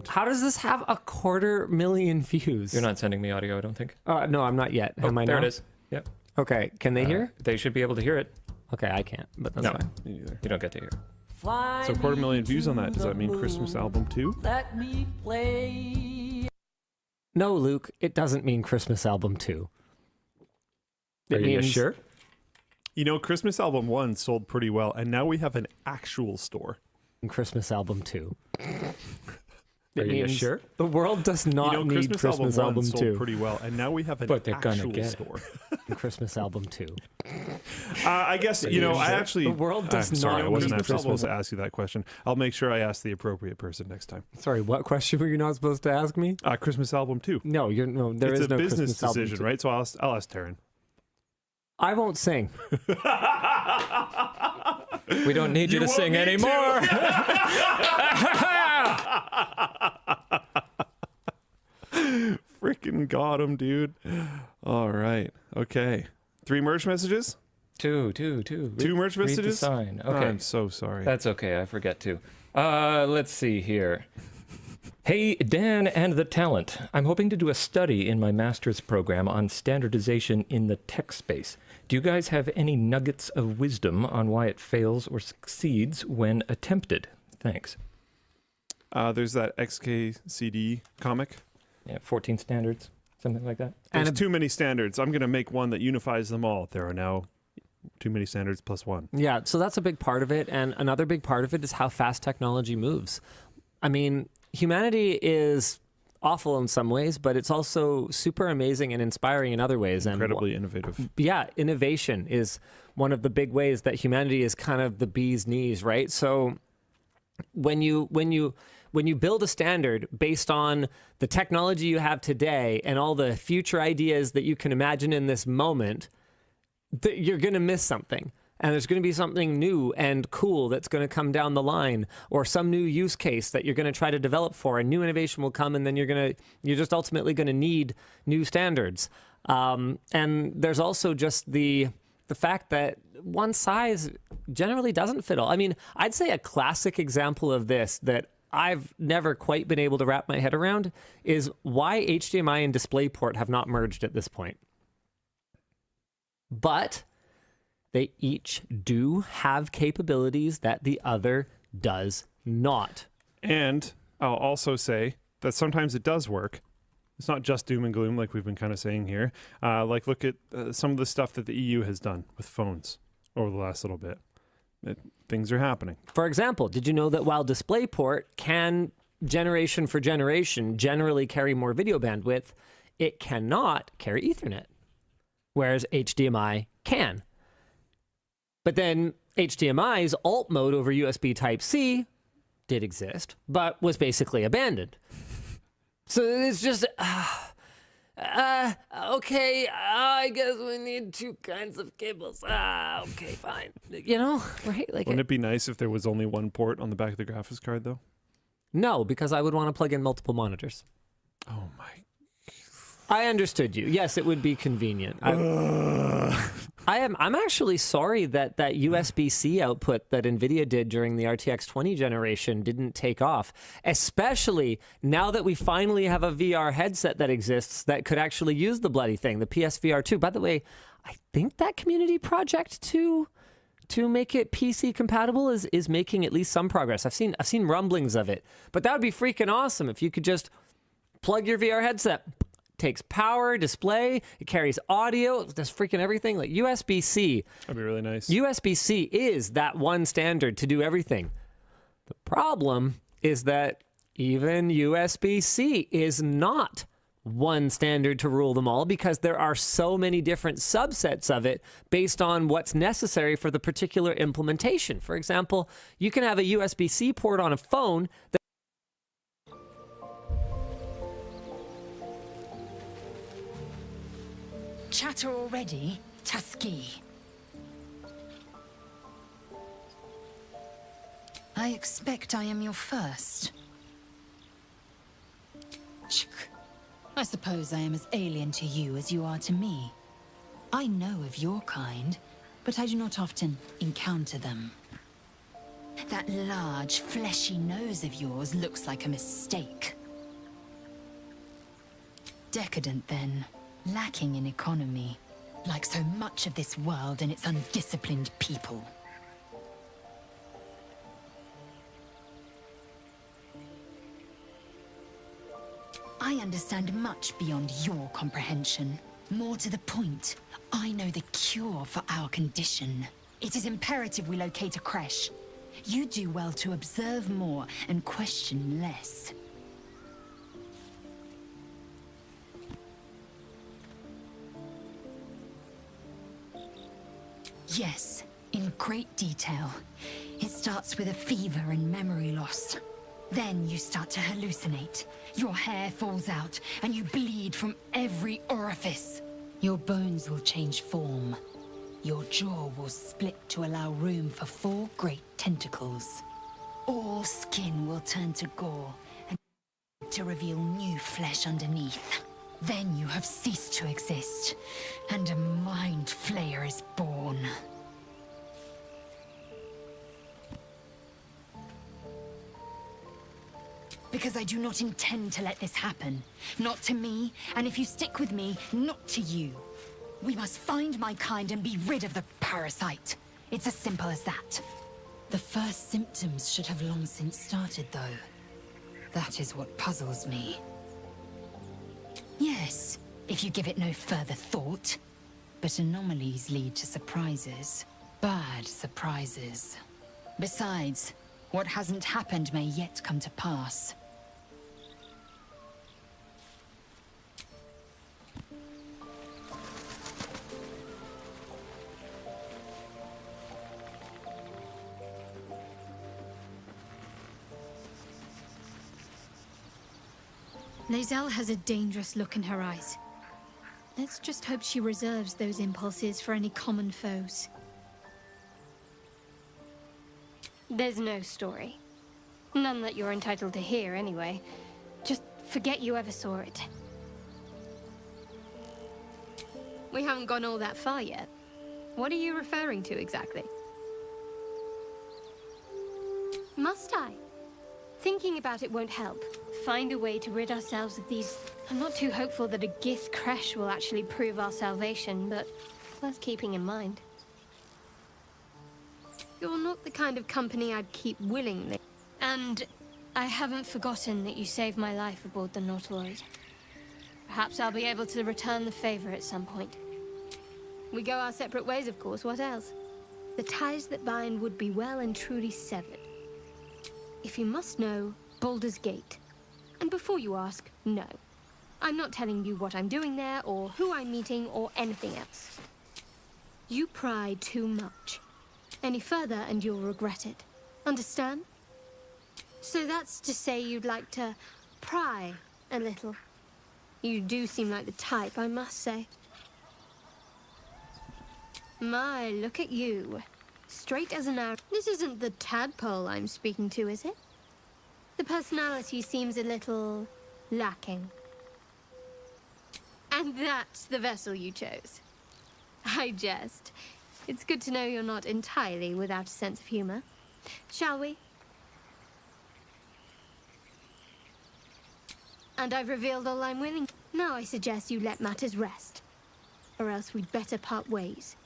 assumed. How does this have 250,000 views? You're not sending me audio, I don't think. No, I'm not yet. Am I there now? it is. Yep. Okay, can they hear? They should be able to hear it. Okay, I can't, but that's No, fine. Me neither. you don't get to hear. So 250,000 views on that. Does that mean Christmas album 2? Let me play. No, Luke, it doesn't mean Christmas album 2. Are you sure? You know, Christmas album 1 sold pretty well, and now we have an actual store. Christmas album 2. Are you sure? The world does not need Christmas album 2. sold pretty well, and now we have an But they're gonna actual get it. store. Christmas album 2. I guess, you know, I actually... The world does sorry, not I wasn't need actually supposed Christmas. to ask you that question. I'll make sure I ask the appropriate person next time. Sorry, what question were you not supposed to ask me? Christmas album 2. No, there It's is a no business Christmas album decision, 2. right? So I'll ask Taryn. I won't sing. We don't need you to sing anymore. Freaking got him, dude. All right. Okay. 3 merch messages? Two. 2 merch Read the messages? sign. Okay. I'm so sorry. That's okay. I forget to. Let's see here. Hey, Dan and the talent. I'm hoping to do a study in my master's program on standardization in the tech space. Do you guys have any nuggets of wisdom on why it fails or succeeds when attempted? Thanks. There's that XKCD comic. Yeah, 14 standards, something like that. There's too many standards. I'm going to make one that unifies them all. There are now too many standards plus 1. Yeah, so that's a big part of it. And another big part of it is how fast technology moves. I mean, humanity is awful in some ways, but it's also super amazing and inspiring in other ways. Incredibly innovative. Yeah, innovation is one of the big ways that humanity is kind of the bee's knees, right? So when you build a standard based on the technology you have today and all the future ideas that you can imagine in this moment, you're going to miss something. And there's going to be something new and cool that's going to come down the line, or some new use case that you're going to try to develop for, and new innovation will come, and then you're just ultimately going to need new standards. And there's also just the fact that one size generally doesn't fit all. I mean, I'd say a classic example of this that I've never quite been able to wrap my head around is why HDMI and DisplayPort have not merged at this point. But they each do have capabilities that the other does not. And I'll also say that sometimes it does work. It's not just doom and gloom like we've been kind of saying here. Like look at some of the stuff that the EU has done with phones over the last little bit. Things are happening. For example, did you know that while DisplayPort can, generation for generation, generally carry more video bandwidth, it cannot carry Ethernet, whereas HDMI can. But then HDMI's alt mode over USB Type-C did exist, but was basically abandoned. So it's just, okay, I guess we need 2 kinds of cables. Okay, fine. You know, right? Like, Wouldn't it be nice if there was only one port on the back of the graphics card, though? No, because I would want to plug in multiple monitors. Oh, my. I understood you. Yes, it would be convenient. I'm actually sorry that USB-C output that NVIDIA did during the RTX 20 generation didn't take off, especially now that we finally have a VR headset that exists that could actually use the bloody thing, the PSVR 2. By the way, I think that community project to make it PC compatible is making at least some progress. I've seen rumblings of it, but that would be freaking awesome if you could just plug your VR headset. Takes power, display, it carries audio, it does freaking everything. Like USB-C. That'd be really nice. USB-C is that one standard to do everything. The problem is that even USB-C is not one standard to rule them all, because there are so many different subsets of it based on what's necessary for the particular implementation. For example, you can have a USB-C port on a phone that Chatter already, Tusky. I expect I am your first. I suppose I am as alien to you as you are to me. I know of your kind, but I do not often encounter them. That large, fleshy nose of yours looks like a mistake. Decadent, then. Lacking in economy. Like so much of this world and its undisciplined people. I understand much beyond your comprehension. More to the point, I know the cure for our condition. It is imperative we locate a creche. You do well to observe more and question less. Yes, in great detail. It starts with a fever and memory loss. Then you start to hallucinate. Your hair falls out, and you bleed from every orifice. Your bones will change form. Your jaw will split to allow room for 4 great tentacles. All skin will turn to gore, and to reveal new flesh underneath. Then you have ceased to exist, and a mind flayer is born. Because I do not intend to let this happen. Not to me, and if you stick with me, not to you. We must find my kind and be rid of the parasite. It's as simple as that. The first symptoms should have long since started, though. That is what puzzles me. Yes, if you give it no further thought. But anomalies lead to surprises. Bad surprises. Besides, what hasn't happened may yet come to pass. Lae'zel has a dangerous look in her eyes. Let's just hope she reserves those impulses for any common foes. There's no story. None that you're entitled to hear, anyway. Just forget you ever saw it. We haven't gone all that far yet. What are you referring to, exactly? Must I? Thinking about it won't help. Find a way to rid ourselves of these... I'm not too hopeful that a Gith creche will actually prove our salvation, but worth keeping in mind. You're not the kind of company I'd keep willingly. And I haven't forgotten that you saved my life aboard the Nautiloid. Perhaps I'll be able to return the favor at some point. We go our separate ways, of course. What else? The ties that bind would be well and truly severed. If you must know, Baldurs Gate. And before you ask, no. I'm not telling you what I'm doing there, or who I'm meeting, or anything else. You pry too much. Any further and you'll regret it. Understand? So that's to say you'd like to pry a little. You do seem like the type, I must say. My, look at you. Straight as an arrow. This isn't the tadpole I'm speaking to, is it? The personality seems a little lacking. And that's the vessel you chose. I jest. It's good to know you're not entirely without a sense of humor. Shall we? And I've revealed all I'm willing. Now I suggest you let matters rest. Or else we'd better part ways.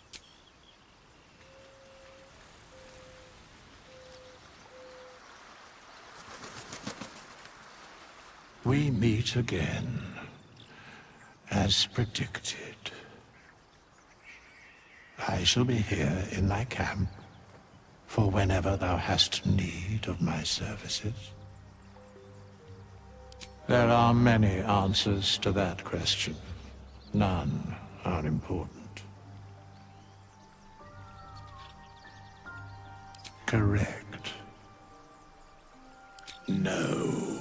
We meet again, as predicted. I shall be here in thy camp, for whenever thou hast need of my services. There are many answers to that question. None are important. Correct. No.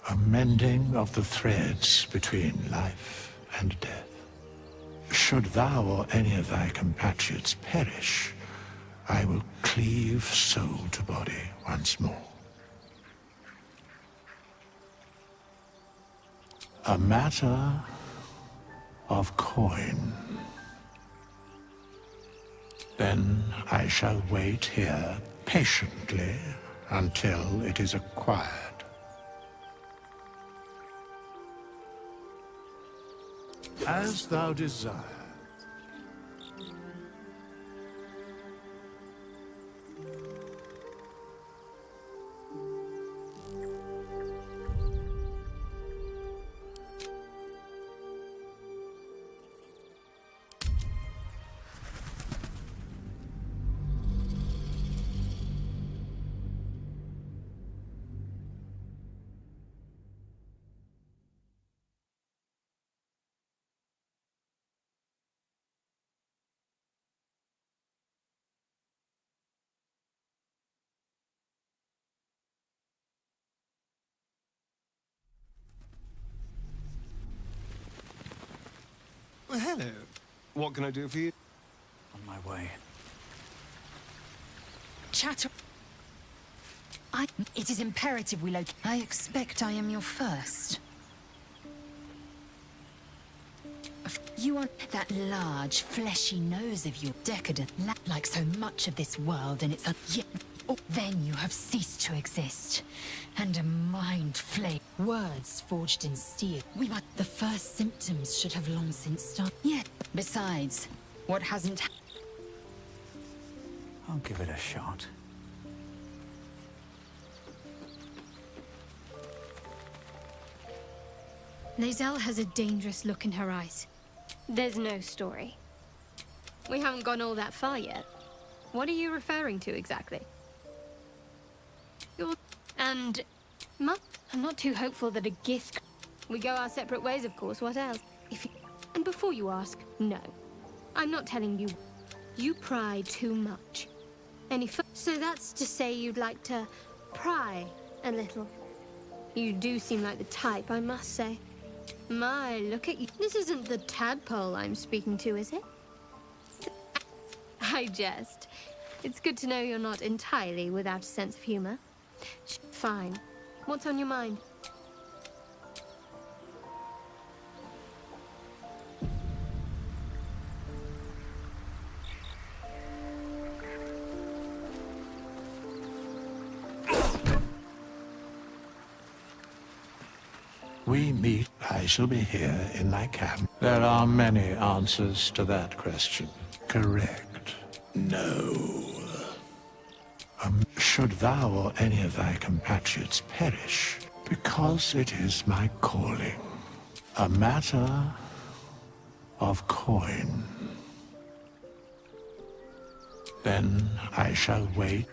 A mending of the threads between life and death. Should thou or any of thy compatriots perish, I will cleave soul to body once more. A matter of coin. Then I shall wait here patiently until it is acquired. As thou desire. Well, hello. What can I do for you? On my way. Chatter. It is imperative we locate. I expect I am your first. You want that large, fleshy nose of your decadent, like so much of this world and its then you have ceased to exist. And a mind flame. Words forged in steel. The first symptoms should have long since started. Yet, besides, what hasn't... I'll give it a shot. Lae'zel has a dangerous look in her eyes. There's no story. We haven't gone all that far yet. What are you referring to exactly? And... I'm not too hopeful that a gift... We go our separate ways, of course, what else? And before you ask, no. I'm not telling you. You pry too much. So that's to say you'd like to pry a little. You do seem like the type, I must say. My, look at you. This isn't the tadpole I'm speaking to, is it? I jest. It's good to know you're not entirely without a sense of humor. Fine. What's on your mind? We meet. I shall be here in my camp. There are many answers to that question. Correct. No. Should thou or any of thy compatriots perish, because it is my calling. A matter of coin. Then I shall wait.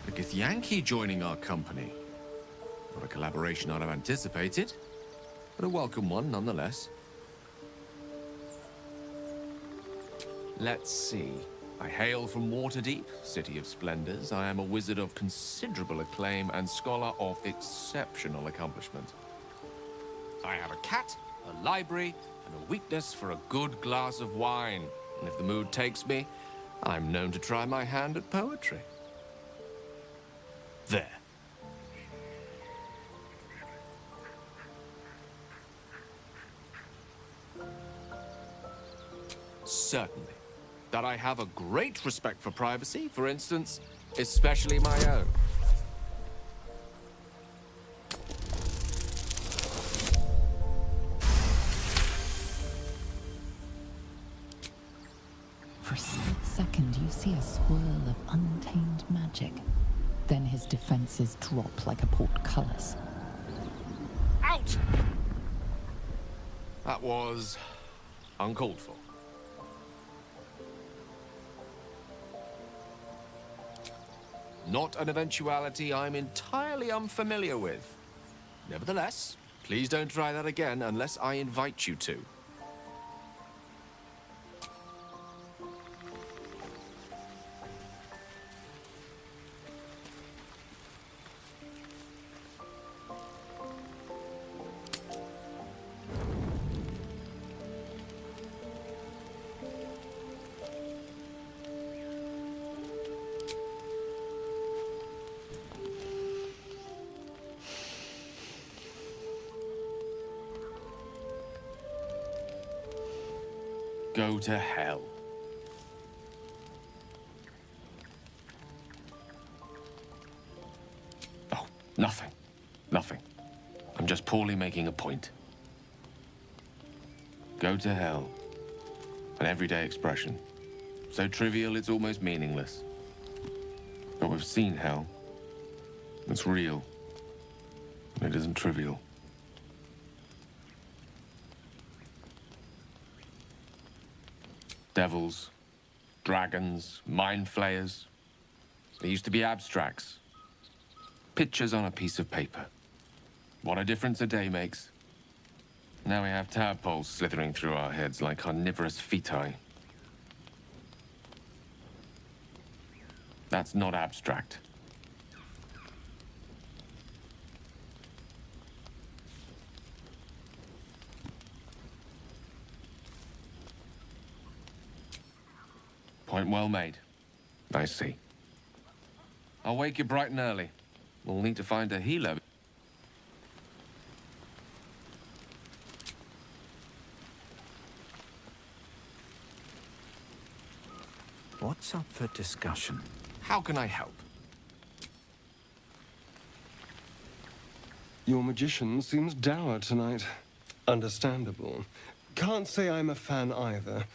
A Githyanki joining our company. Not a collaboration I'd have anticipated, but a welcome one nonetheless. Let's see. I hail from Waterdeep, City of Splendors. I am a wizard of considerable acclaim and scholar of exceptional accomplishment. I have a cat, a library, and a weakness for a good glass of wine. And if the mood takes me, I'm known to try my hand at poetry. There. Certainly. That I have a great respect for privacy, for instance, especially my own. For a split second, you see a swirl of untamed magic. Then his defenses drop like a portcullis. Out! That was uncalled for. Not an eventuality I'm entirely unfamiliar with. Nevertheless, please don't try that again unless I invite you to. Go to hell. Nothing. Nothing. I'm just poorly making a point. Go to hell. An everyday expression. So trivial it's almost meaningless. But we've seen hell. It's real. And it isn't trivial. Devils, dragons, mind flayers. They used to be abstracts. Pictures on a piece of paper. What a difference a day makes. Now we have tadpoles slithering through our heads like carnivorous feti. That's not abstract. Point well made. I see. I'll wake you bright and early. We'll need to find a healer. What's up for discussion? How can I help? Your magician seems dour tonight. Understandable. Can't say I'm a fan either.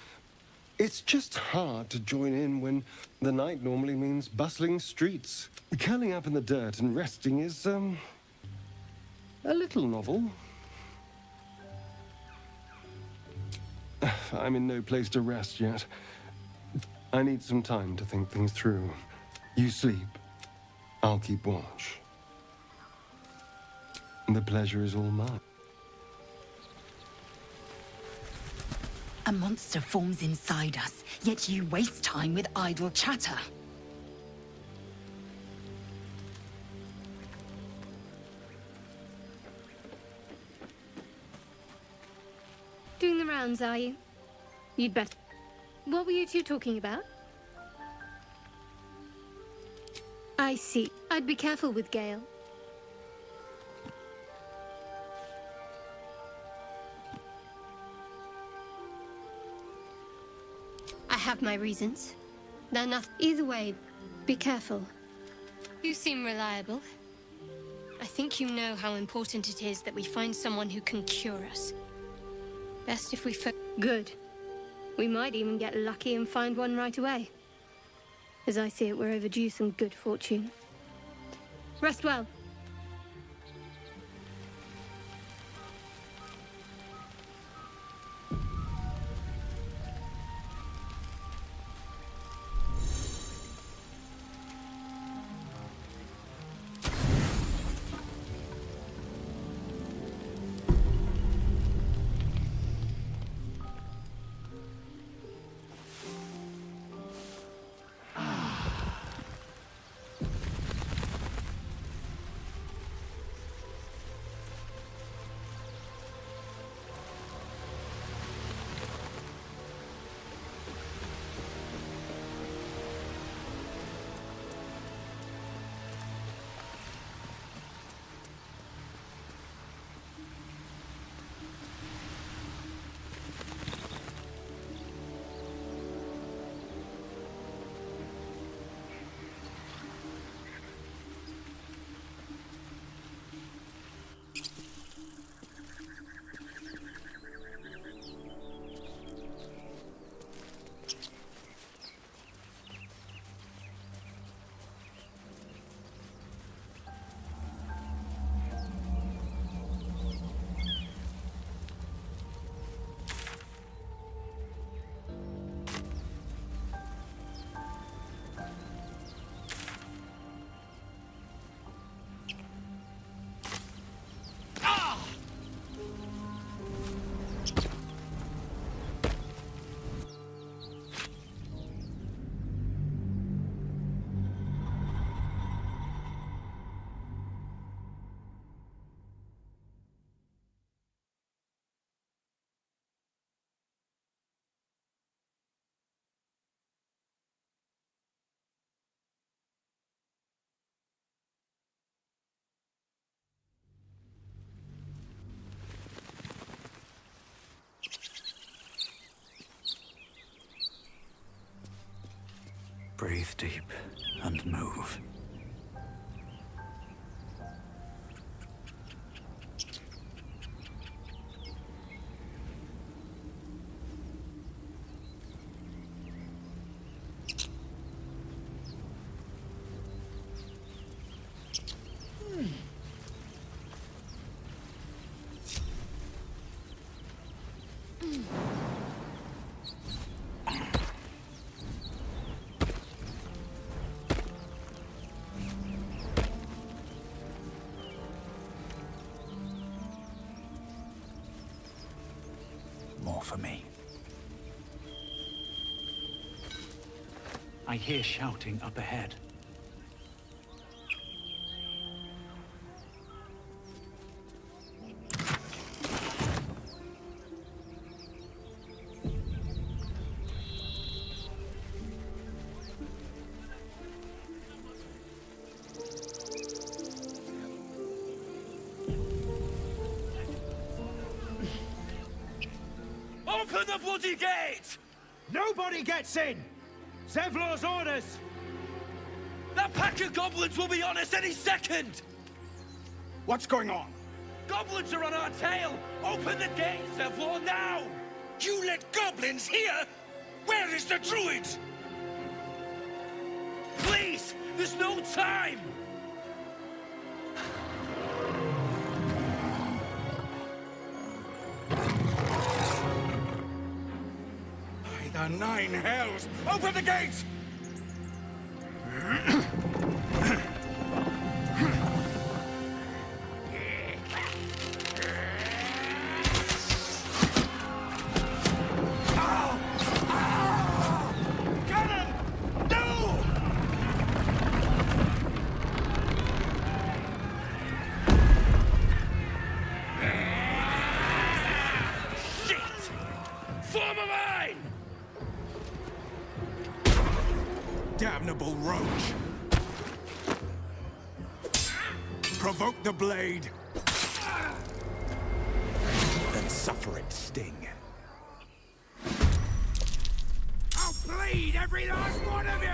It's just hard to join in when the night normally means bustling streets. Curling up in the dirt and resting is, a little novel. I'm in no place to rest yet. I need some time to think things through. You sleep. I'll keep watch. The pleasure is all mine. A monster forms inside us, yet you waste time with idle chatter. Doing the rounds, are you? You'd better. What were you two talking about? I see. I'd be careful with Gale. I have my reasons. They're not. Either way, be careful. You seem reliable. I think you know how important it is that we find someone who can cure us. Best if we Good. We might even get lucky and find one right away. As I see it, we're overdue some good fortune. Rest well. Breathe deep and move. More for me. I hear shouting up ahead. Open the bloody gate! Nobody gets in! Zevlor's orders! That pack of goblins will be on us any second! What's going on? Goblins are on our tail! Open the gate, Zevlor, now! You let goblins here? Where is the druid? Please! There's no time! By the 9 hells! Open the gates! Damnable roach! Provoke the blade! Then suffer its sting. I'll bleed every last one of you!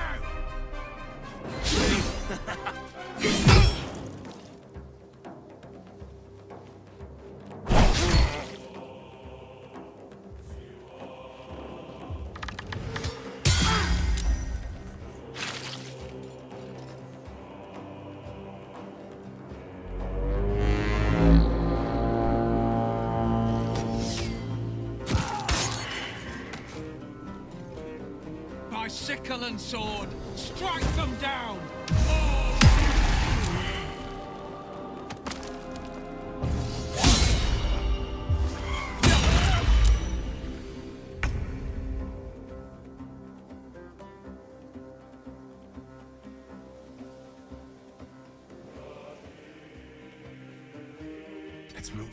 Sickle and sword! Strike them down! Let's move.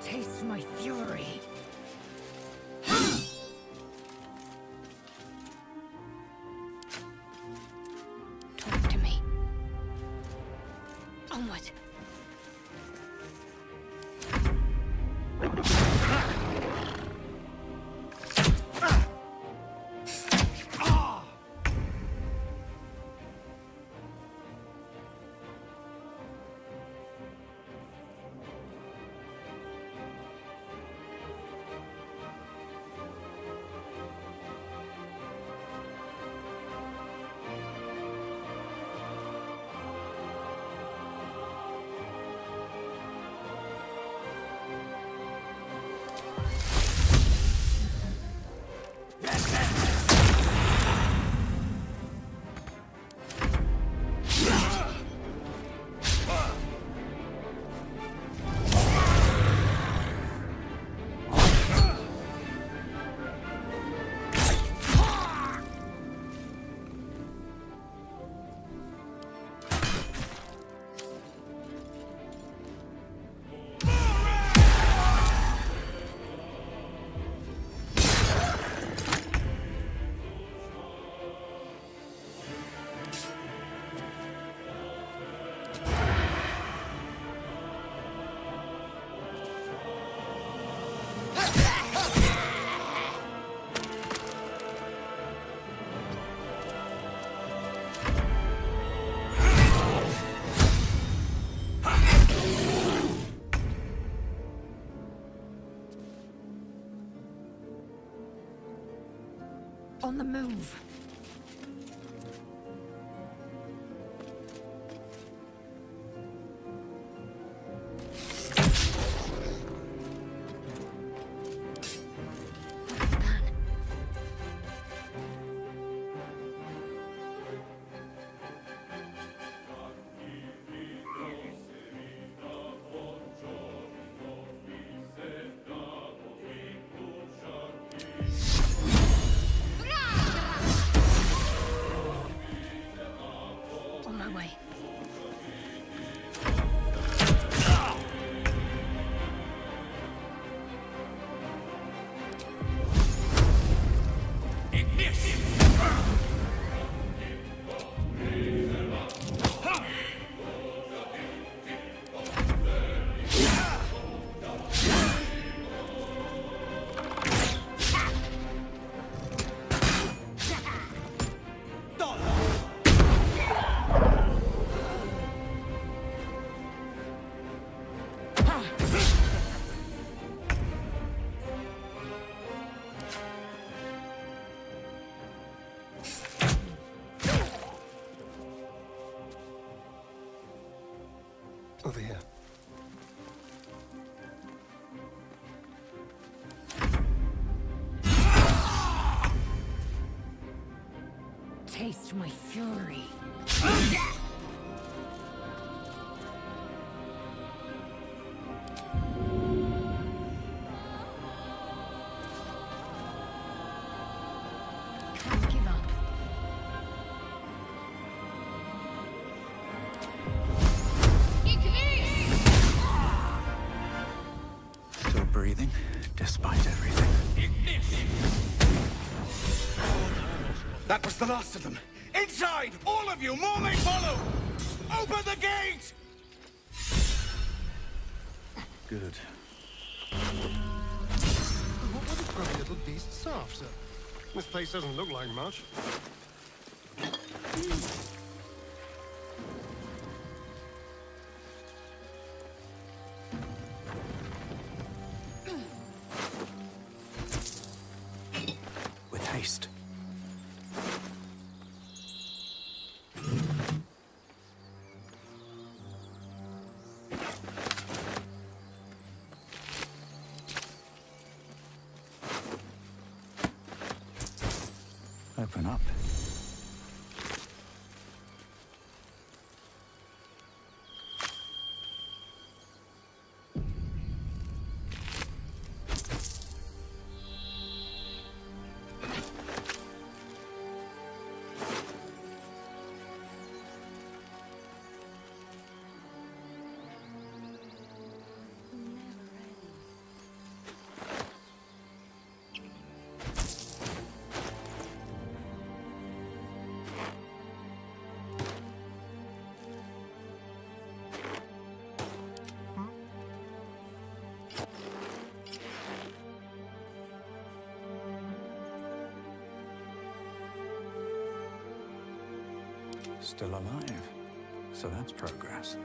Taste my fury. Talk to me. Onward. on the move. On my way. Over here. Taste my fury. Can't give up. Still breathing, despite everything. That was the last of them. Inside! All of you! More may follow! Open the gate! Good. What were the grubby little beasts after? This place doesn't look like much. With haste. Open up. Still alive. So that's progress.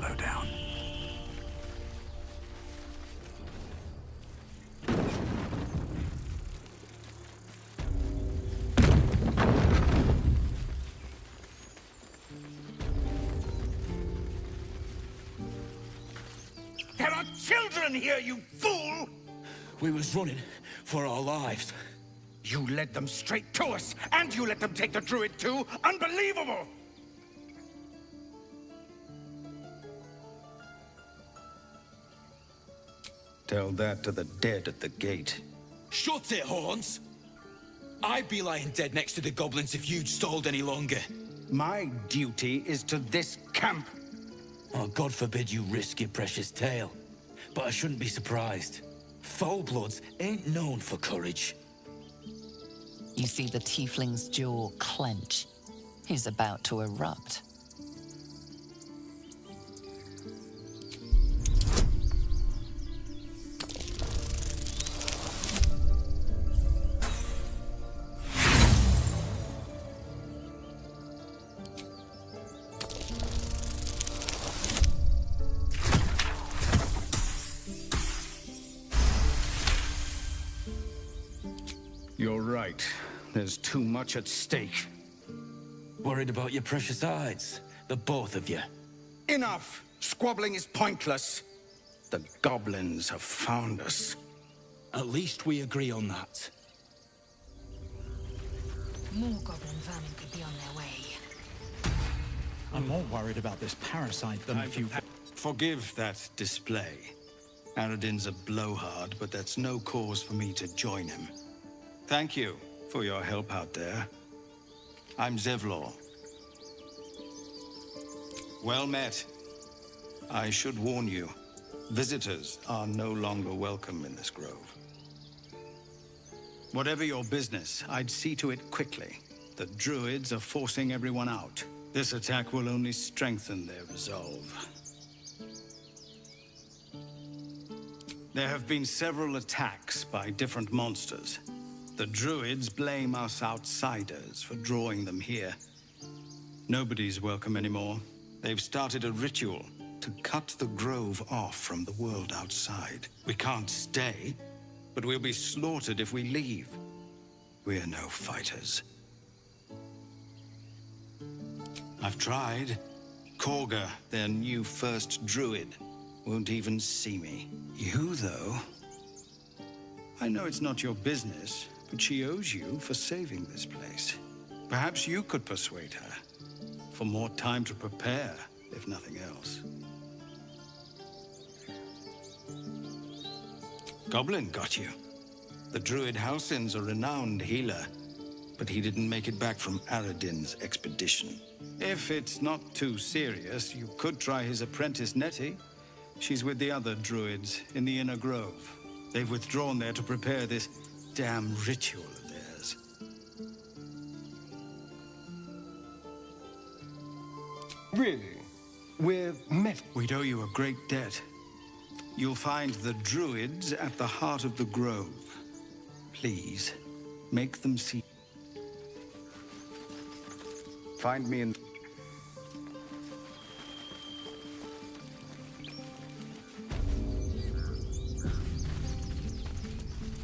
slow down. There are children here, you fool! We was running for our lives. You led them straight to us, and you let them take the druid too? Unbelievable! Tell that to the dead at the gate. Shut it, Horns! I'd be lying dead next to the goblins if you'd stalled any longer. My duty is to this camp. Oh, God forbid you risk your precious tail. But I shouldn't be surprised. Foulbloods ain't known for courage. You see the tiefling's jaw clench. He's about to erupt. You're right. There's too much at stake. Worried about your precious hides, the both of you. Enough! Squabbling is pointless. The goblins have found us. At least we agree on that. More goblin vermin could be on their way. I'm more worried about this parasite than a few... Forgive that display. Aradin's a blowhard, but that's no cause for me to join him. Thank you for your help out there. I'm Zevlor. Well met. I should warn you, visitors are no longer welcome in this grove. Whatever your business, I'd see to it quickly. The druids are forcing everyone out. This attack will only strengthen their resolve. There have been several attacks by different monsters. The druids blame us outsiders for drawing them here. Nobody's welcome anymore. They've started a ritual to cut the grove off from the world outside. We can't stay, but we'll be slaughtered if we leave. We're no fighters. I've tried. Korga, their new first druid, won't even see me. You, though? I know it's not your business, but she owes you for saving this place. Perhaps you could persuade her. For more time to prepare, if nothing else. Goblin got you. The druid Halsin's a renowned healer, but he didn't make it back from Aradin's expedition. If it's not too serious, you could try his apprentice Nettie. She's with the other druids in the Inner Grove. They've withdrawn there to prepare this damn ritual of theirs. Really? We're met. We'd owe you a great debt. You'll find the druids at the heart of the grove. Please, make them see. Find me in...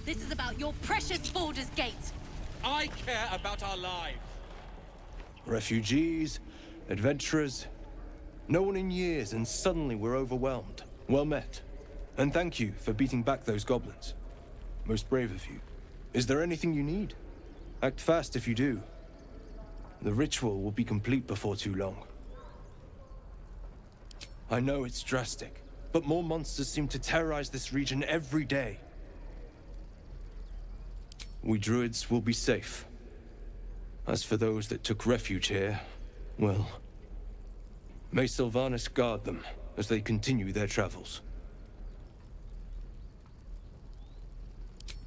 This is about your precious Baldurs Gate. I care about our lives. Refugees, adventurers, no one in years, and suddenly we're overwhelmed. Well met. And thank you for beating back those goblins. Most brave of you. Is there anything you need? Act fast if you do. The ritual will be complete before too long. I know it's drastic, but more monsters seem to terrorize this region every day. We druids will be safe. As for those that took refuge here, well, may Sylvanas guard them as they continue their travels.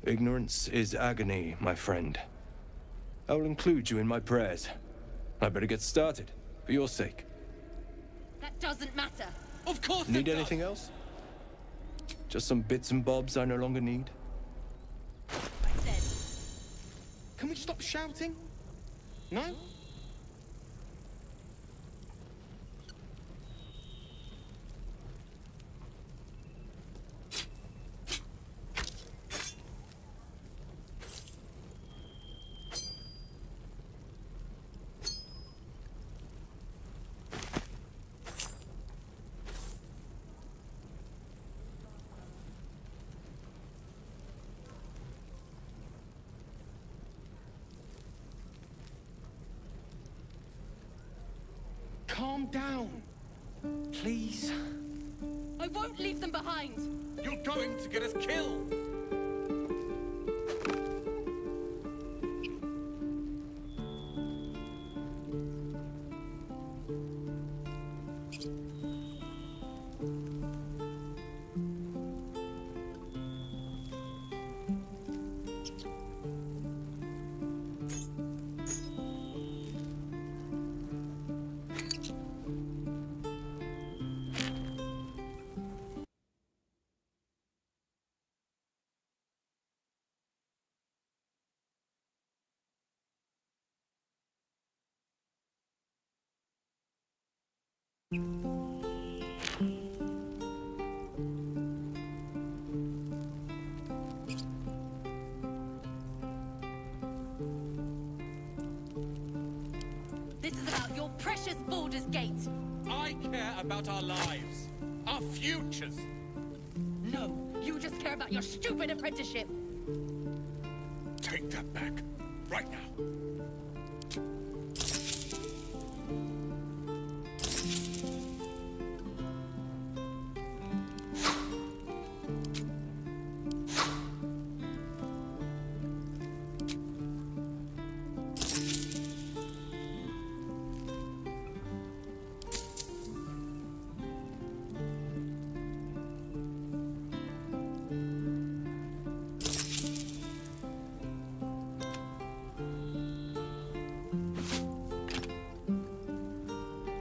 Ignorance is agony, my friend. I will include you in my prayers. I better get started, for your sake. That doesn't matter. Of course Need anything else? Just some bits and bobs I no longer need? I said. Can we stop shouting? No? Calm down. Please. I won't leave them behind. You're going to get us killed. This is about your precious Baldurs Gate. I care about our lives, our futures. No, you just care about your stupid apprenticeship. Take that back, right now.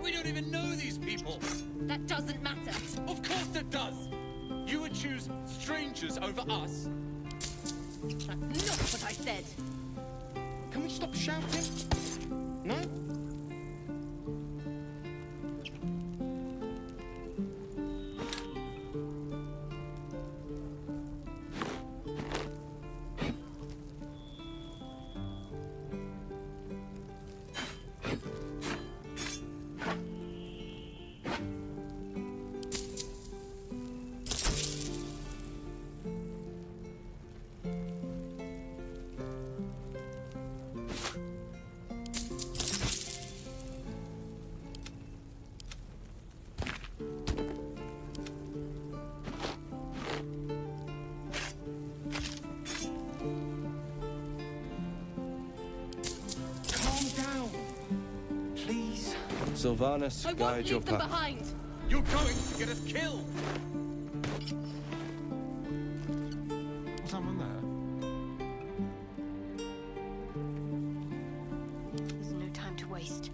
We don't even know these people. That doesn't matter. Of course it does. You would choose strangers over us. That's not what I said. Can we stop shouting? No? Sylvanas, I won't guide your leave them path. behind. You're going to get us killed. Someone there? There's no time to waste.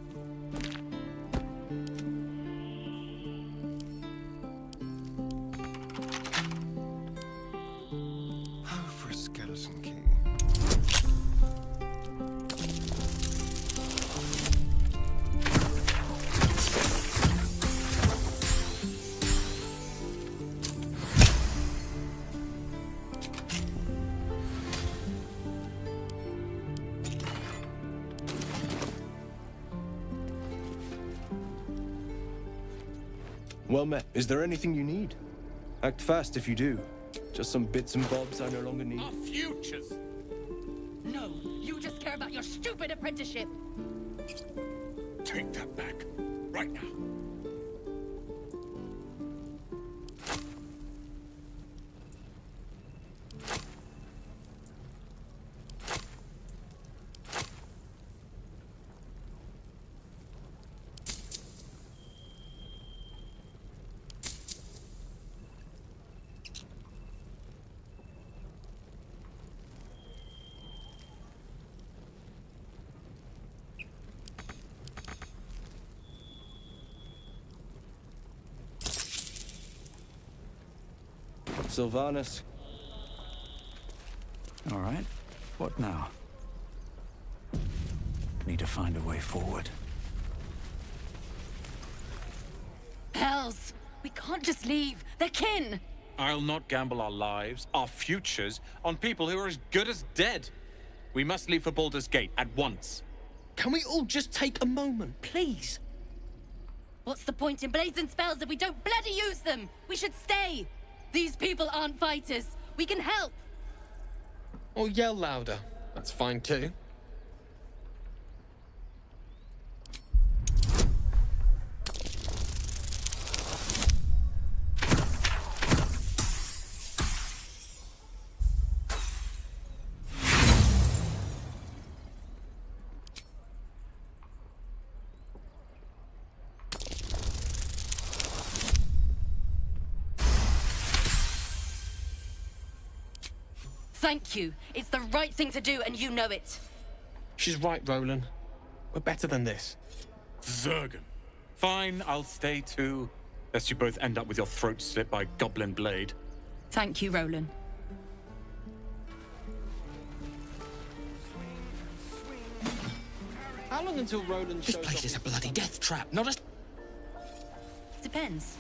Oh, for a skeleton key. Well met. Is there anything you need? Act fast if you do. Just some bits and bobs I no longer need. Our futures. No, you just care about your stupid apprenticeship. Take that back, right now. Sylvanas. All right. What now? Need to find a way forward. Hells! We can't just leave. They're kin! I'll not gamble our lives, our futures, on people who are as good as dead. We must leave for Baldurs Gate at once. Can we all just take a moment, please? What's the point in blades and spells if we don't bloody use them? We should stay! These people aren't fighters. We can help. Or yell louder. That's fine too. Thank you. It's the right thing to do, and you know it. She's right, Roland. We're better than this. Zergan. Fine, I'll stay too. Lest you both end up with your throats slit by goblin blade. Thank you, Roland. How long until Roland shows up? This place is a bloody death trap, not a... Depends.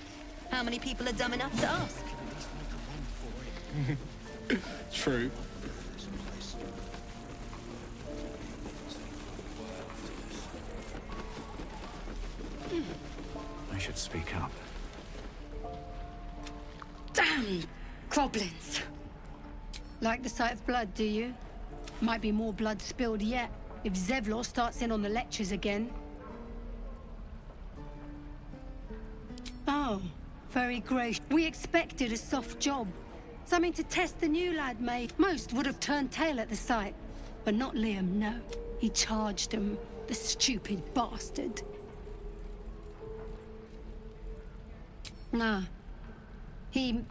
How many people are dumb enough to ask? True. I should speak up. Damn goblins! Like the sight of blood, do you? Might be more blood spilled yet, if Zevlor starts in on the lectures again. Oh, very gracious. We expected a soft job. Something to test the new lad made. Most would have turned tail at the sight. But not Liam, no. He charged him, the stupid bastard. Nah. He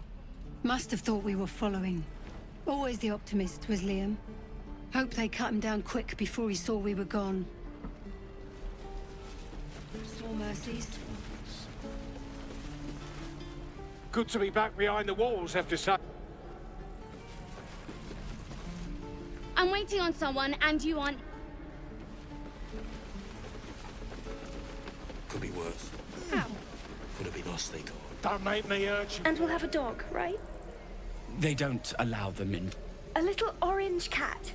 must have thought we were following. Always the optimist was Liam. Hope they cut him down quick before he saw we were gone. Small mercies. Good to be back behind the walls, have to say. I'm waiting on someone, and you on... Could be worse. How? Could have been us, they call. Don't make me urge you. And we'll have a dog, right? They don't allow them in. A little orange cat.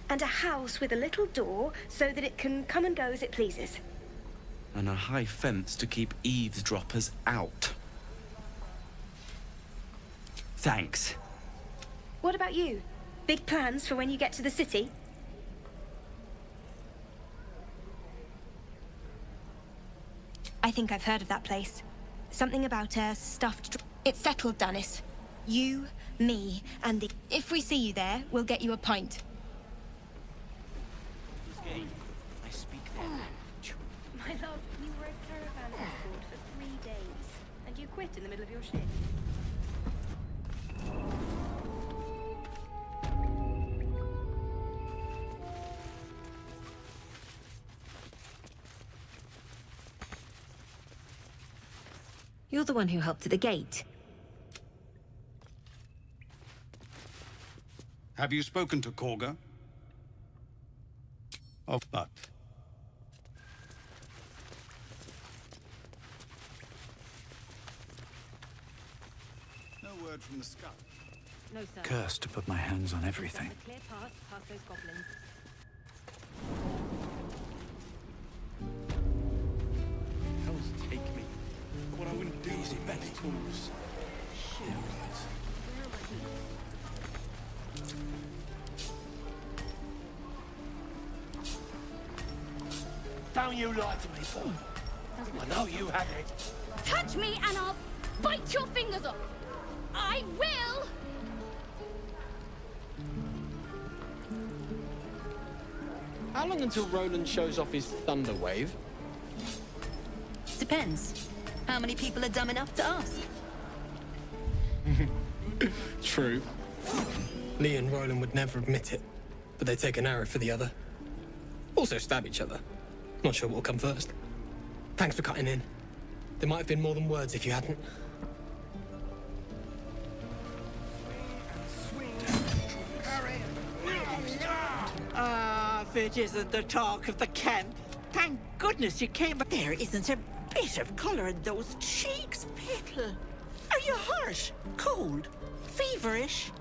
And a house with a little door so that it can come and go as it pleases. And a high fence to keep eavesdroppers out. Thanks. What about you? Big plans for when you get to the city? I think I've heard of that place. Something about a stuffed... It's settled, Dennis. You, me, and the... If we see you there, we'll get you a pint. I speak their language. My love, you were a caravan escort for 3 days, and you quit in the middle of your shift. You're the one who helped at the gate. Have you spoken to Korga? Oh, but... No word from the scout. No, sir. Cursed to put my hands on everything. Clear path past those goblins. Hells take me. What I wouldn't do is better tools. Don't you lie to me, boy. I know you had it. Touch me and I'll bite your fingers off! I will! How long until Roland shows off his thunder wave? Depends. How many people are dumb enough to ask? True. Lee and Roland would never admit it, but they take an arrow for the other. Also stab each other. Not sure what will come first. Thanks for cutting in. There might have been more than words if you hadn't. Ah, if it isn't the talk of the camp. Thank goodness you came, but there isn't a bit of colour in those cheeks, Petal. Are you hurt? Cold? Feverish?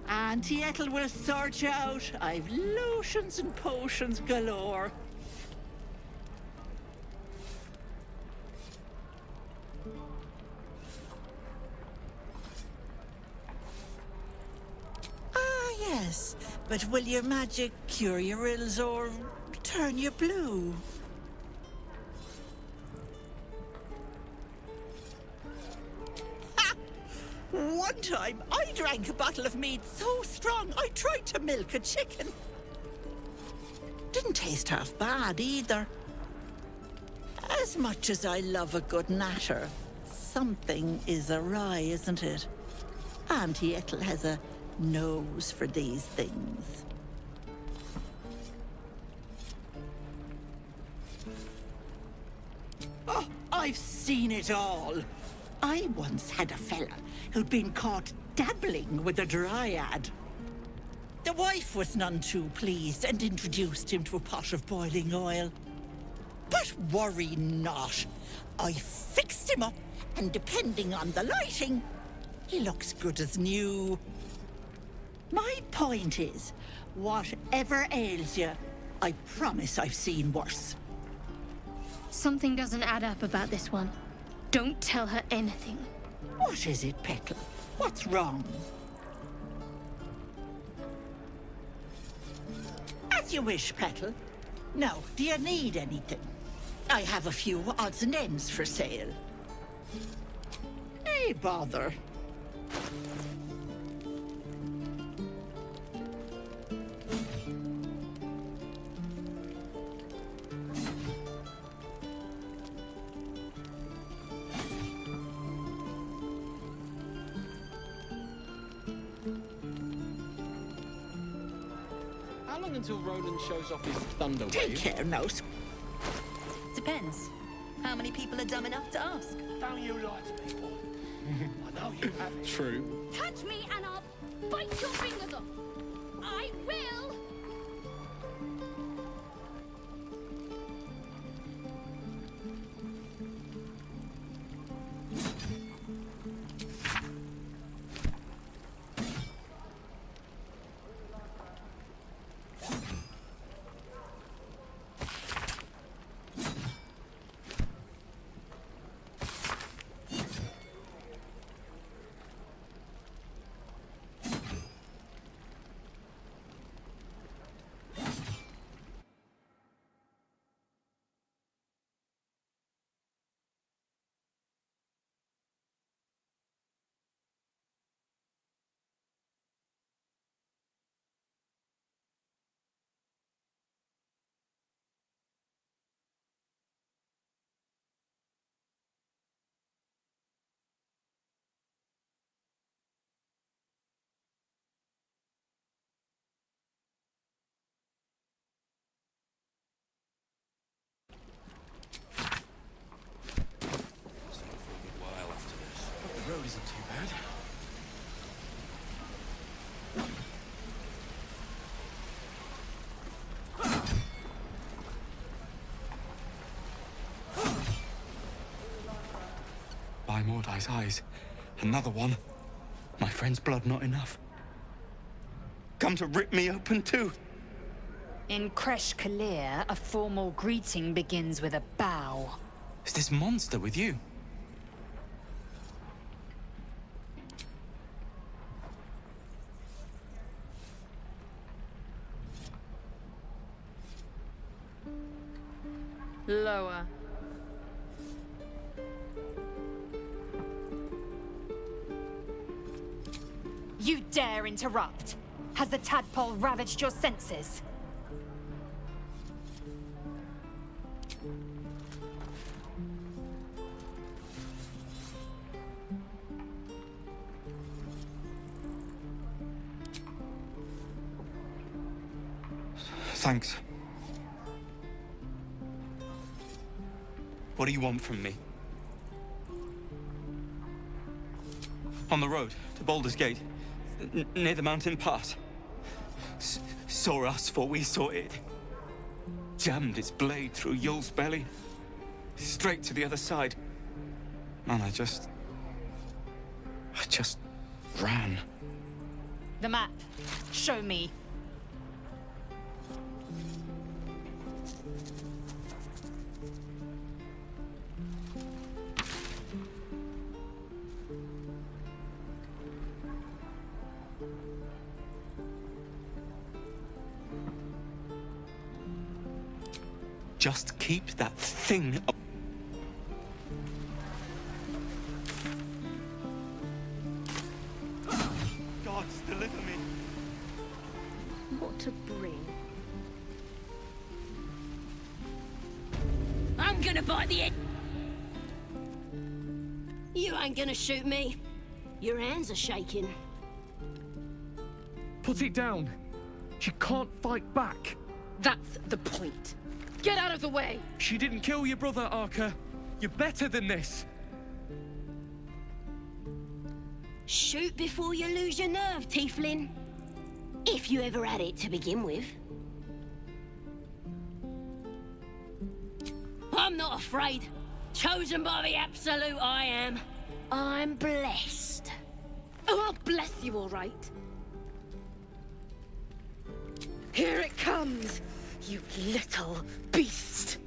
Auntie Ethel will sort you out. I've lotions and potions galore. Ah, yes. But will your magic cure your ills or turn you blue? Ha! One time, I drank a bottle of mead so strong, I tried to milk a chicken. Didn't taste half bad, either. As much as I love a good natter, something is awry, isn't it? Auntie Ethel has a nose for these things. Oh, I've seen it all. I once had a fella who'd been caught dabbling with a dryad. The wife was none too pleased and introduced him to a pot of boiling oil. But worry not. I fixed him up, and depending on the lighting, he looks good as new. My point is, whatever ails you, I promise I've seen worse. Something doesn't add up about this one. Don't tell her anything. What is it, Petal? What's wrong? As you wish, Petal. Now, do you need anything? I have a few odds and ends for sale. Nay, bother. How long until Roland shows off his thunder Take wave? care now. Depends. How many people are dumb enough to ask? Don't you lie to people. I know you haven't. True. Touch me and I'll bite your fingers off. I will. The road isn't too bad. By Mordai's eyes, another one. My friend's blood not enough. Come to rip me open too. In Kresh Kalir, a formal greeting begins with a bow. Is this monster with you? Lower. You dare interrupt? Has the tadpole ravaged your senses? Thanks. What do you want from me? On the road to Baldurs Gate, near the mountain pass. Saw us, for we saw it. Jammed its blade through Yul's belly, straight to the other side. And I just ran. The map. Show me. Just keep that thing up. Gods, deliver me. What to bring? I'm gonna bite the end. You ain't gonna shoot me. Your hands are shaking. Put it down. She can't fight back. That's the point. Get out of the way! She didn't kill your brother, Arca. You're better than this. Shoot before you lose your nerve, Tiefling. If you ever had it to begin with. I'm not afraid. Chosen by the Absolute, I am. I'm blessed. Oh, I'll bless you, all right. Here it comes, you little beast.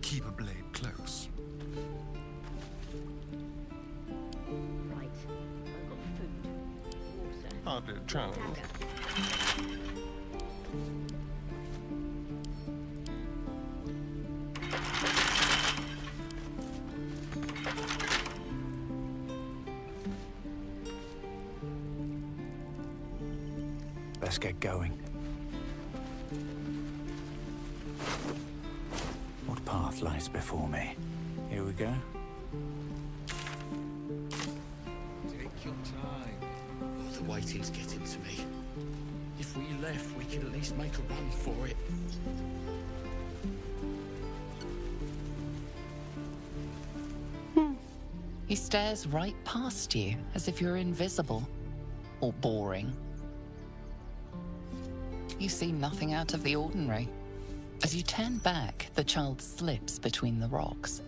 Keep a blade close. Right. I've got food. Water. Hardly a challenge. Let's get going. What path lies before me? Here we go. Take your time. Oh, the waiting's getting to me. If we left, we could at least make a run for it. He stares right past you, as if you're invisible. Or boring. You see nothing out of the ordinary. As you turn back, the child slips between the rocks.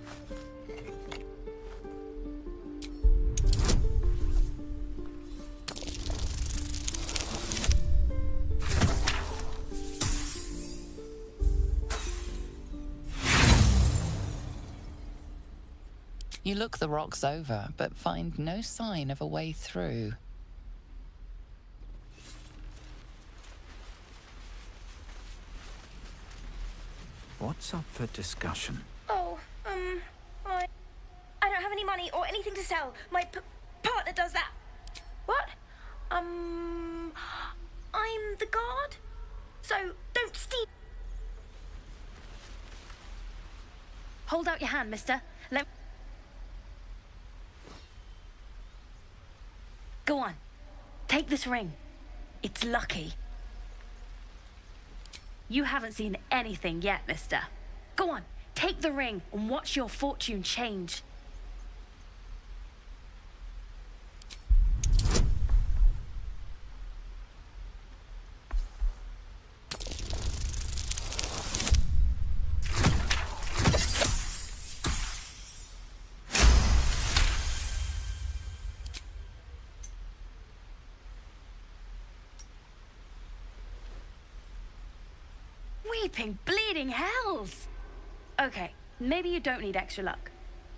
You look the rocks over, but find no sign of a way through. What's up for discussion? Oh, I don't have any money or anything to sell. My partner does that. What? I'm the guard, so don't steal. Hold out your hand, mister. Go on. Take this ring. It's lucky. You haven't seen anything yet, mister. Go on, take the ring and watch your fortune change. Weeping, bleeding hells! Okay, maybe you don't need extra luck.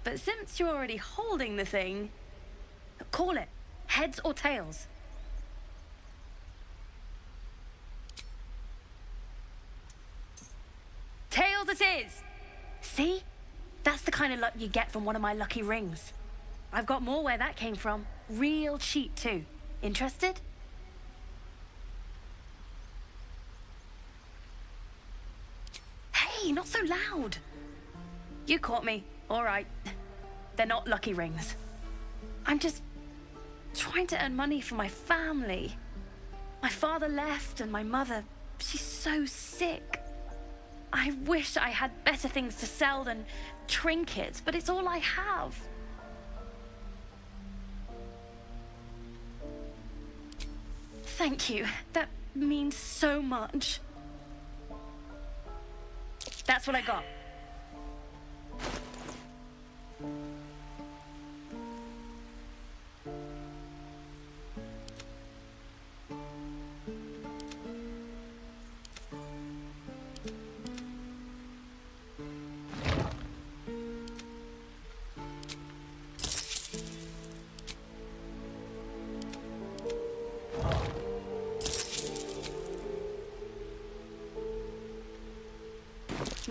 But since you're already holding the thing, call it. Heads or tails? Tails it is! See? That's the kind of luck you get from one of my lucky rings. I've got more where that came from. Real cheap, too. Interested? Hey, not so loud. You caught me. All right. They're not lucky rings. I'm just trying to earn money for my family. My father left and my mother, she's so sick. I wish I had better things to sell than trinkets, but it's all I have. Thank you. That means so much. That's what I got.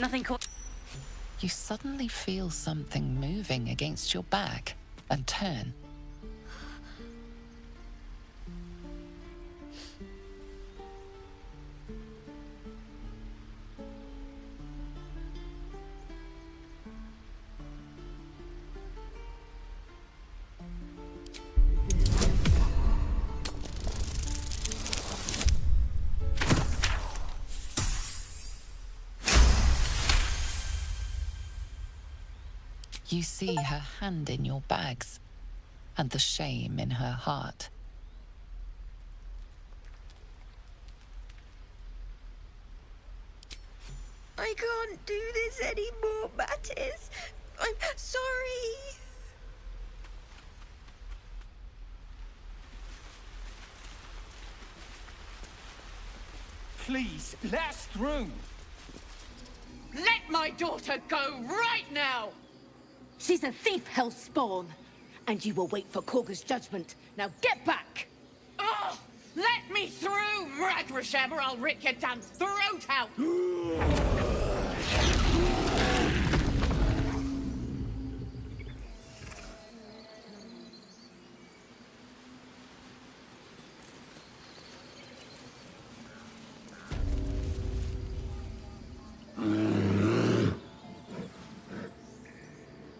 Nothing caught. You suddenly feel something moving against your back and turn. You see her hand in your bags, and the shame in her heart. I can't do this anymore, Mattis. I'm sorry. Please, let us through. Let my daughter go right now! She's a thief, hellspawn. And you will wait for Korga's judgment. Now get back! Oh, let me through, Ragrasham, or I'll rip your damn throat out!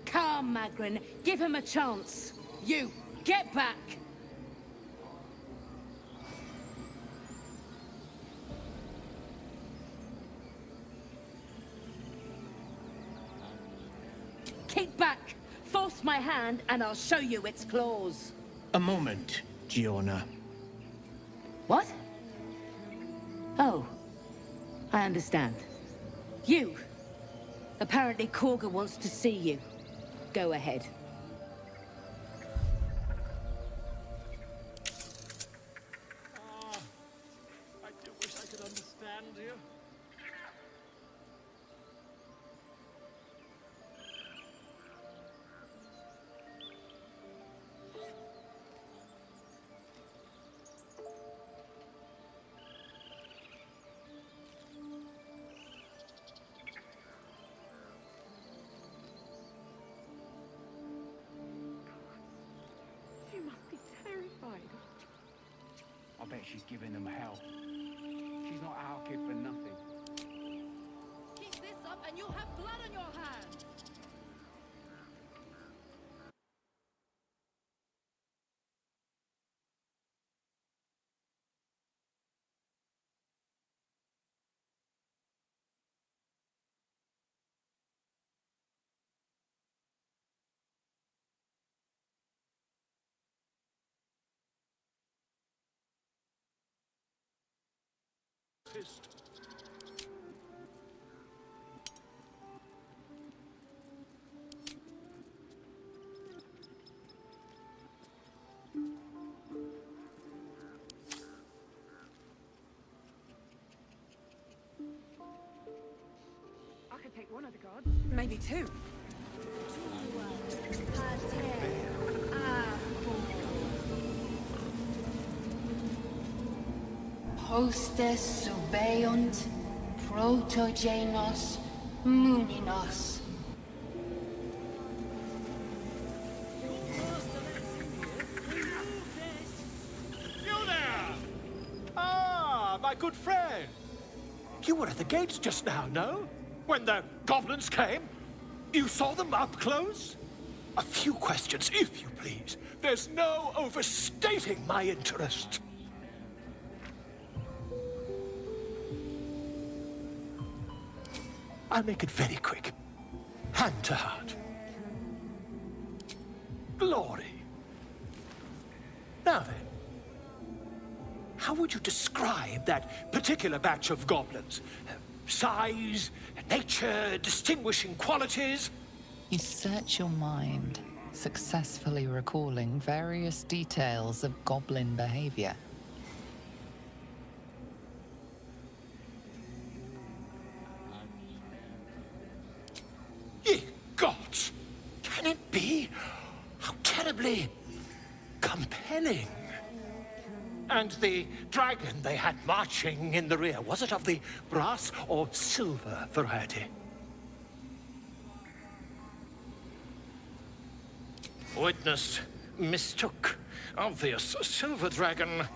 Come, Magrin. Give him a chance. You, get back! Kick back! Force my hand, and I'll show you its claws. A moment, Giona. What? Oh. I understand. You! Apparently Korga wants to see you. Go ahead. I do wish I could understand you. You must be terrified. I bet she's giving them hell. She's not our kid for nothing. Keep this up and you'll have blood on your hands! I could take one of the gods. Maybe two. Hostes subeunt, protogenos, muninos. You there! Ah, my good friend. You were at the gates just now, no? When the goblins came? You saw them up close? A few questions, if you please. There's no overstating my interest. I'll make it very quick. Hand to heart. Glory. Now then, how would you describe that particular batch of goblins? Size, nature, distinguishing qualities? You search your mind, successfully recalling various details of goblin behavior. Ye gods! Can it be? How terribly compelling. And the dragon they had marching in the rear, was it of the brass or silver variety? Witness mistook obvious silver dragon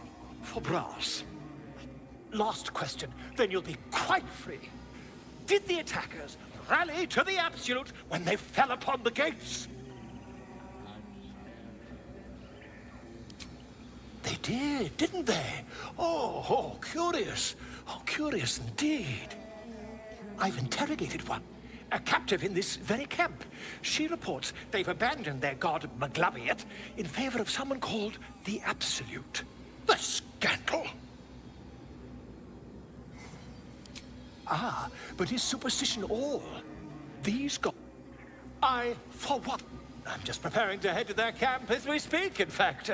for brass. Last question, then you'll be quite free. Did the attackers rally to the absolute when they fell upon the gates? They did, didn't they? Oh, curious. Oh, curious indeed. I've interrogated one, a captive in this very camp. She reports they've abandoned their god Maglabiet in favor of someone called the Absolute. The scandal! Ah, but is superstition all? These gods... for what? I'm just preparing to head to their camp as we speak, in fact.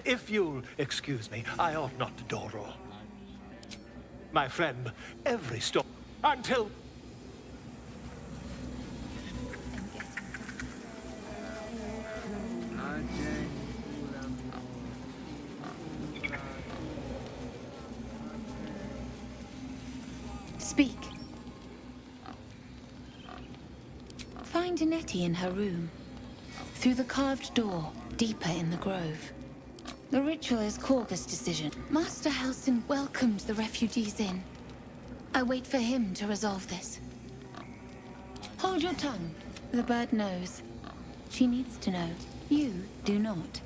If you'll excuse me, I ought not to dawdle. My friend, every stop until... Speak. Find Nettie in her room. Through the carved door, deeper in the grove. The ritual is Korga's decision. Master Halsin welcomed the refugees in. I wait for him to resolve this. Hold your tongue. The bird knows. She needs to know. You do not.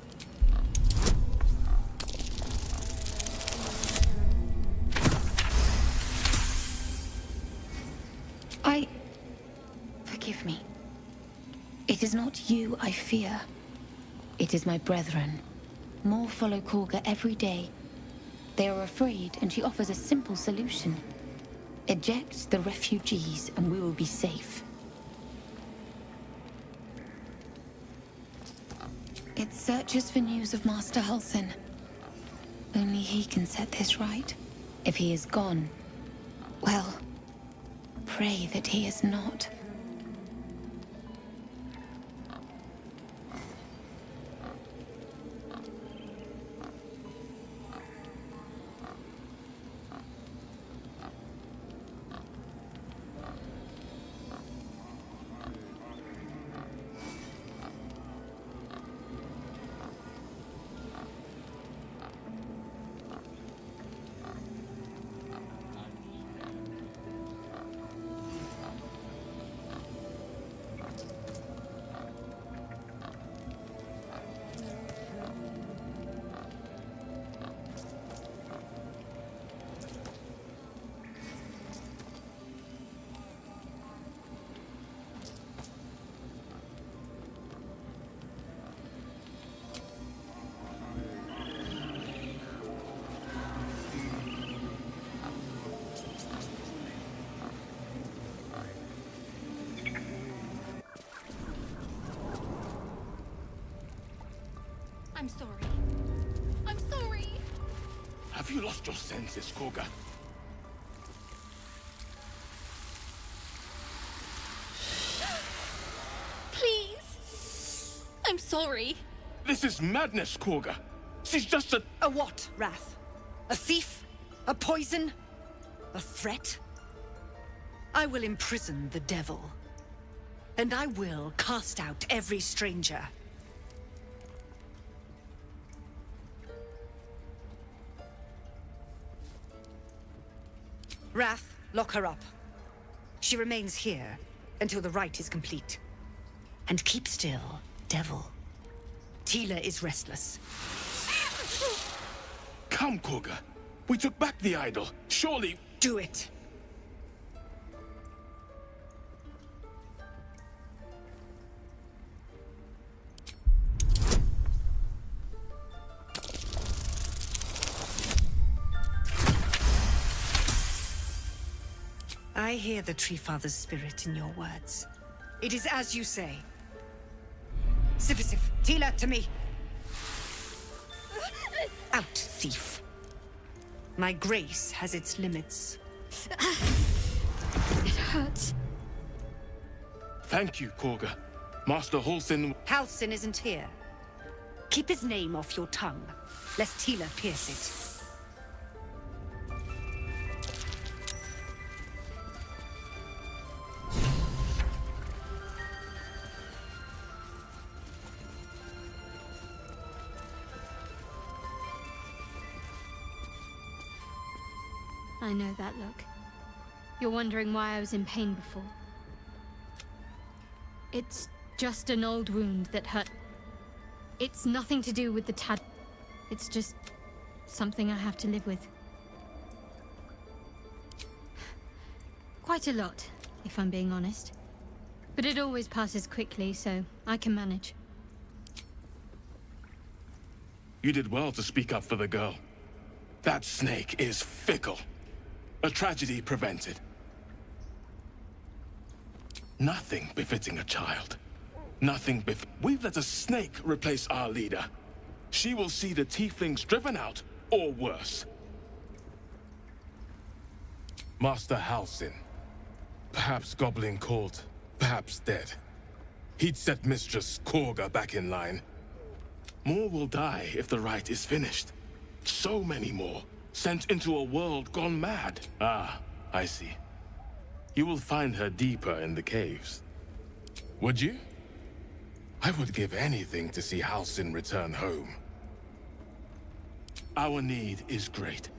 Forgive me. It is not you I fear. It is my brethren. More follow Korga every day. They are afraid, and she offers a simple solution. Eject the refugees, and we will be safe. It searches for news of Master Halsin. Only he can set this right. If he is gone, well, pray that he is not. I'm sorry. I'm sorry! Have you lost your senses, Korga? Please! I'm sorry. This is madness, Korga. She's just a... A what, Wrath? A thief? A poison? A threat? I will imprison the devil. And I will cast out every stranger. Wrath, lock her up. She remains here until the rite is complete. And keep still, devil. Tila is restless. Come, Korga. We took back the idol. Surely... Do it. I hear the Tree Father's spirit in your words. It is as you say. Sivasif, Tila, to me! Out, thief. My grace has its limits. It hurts. Thank you, Korga. Master Halsin... Halsin isn't here. Keep his name off your tongue, lest Tila pierce it. I know that look. You're wondering why I was in pain before. It's just an old wound that hurt. It's nothing to do with the tad. It's just something I have to live with. Quite a lot, if I'm being honest. But it always passes quickly, so I can manage. You did well to speak up for the girl. That snake is fickle. A tragedy prevented. Nothing befitting a child. Nothing We've let a snake replace our leader. She will see the tieflings driven out, or worse. Master Halsin. Perhaps goblin caught, perhaps dead. He'd set Mistress Korga back in line. More will die if the rite is finished. So many more, sent into a world gone mad. Ah, I see. You will find her deeper in the caves. Would you? I would give anything to see Halsin return home. Our need is great.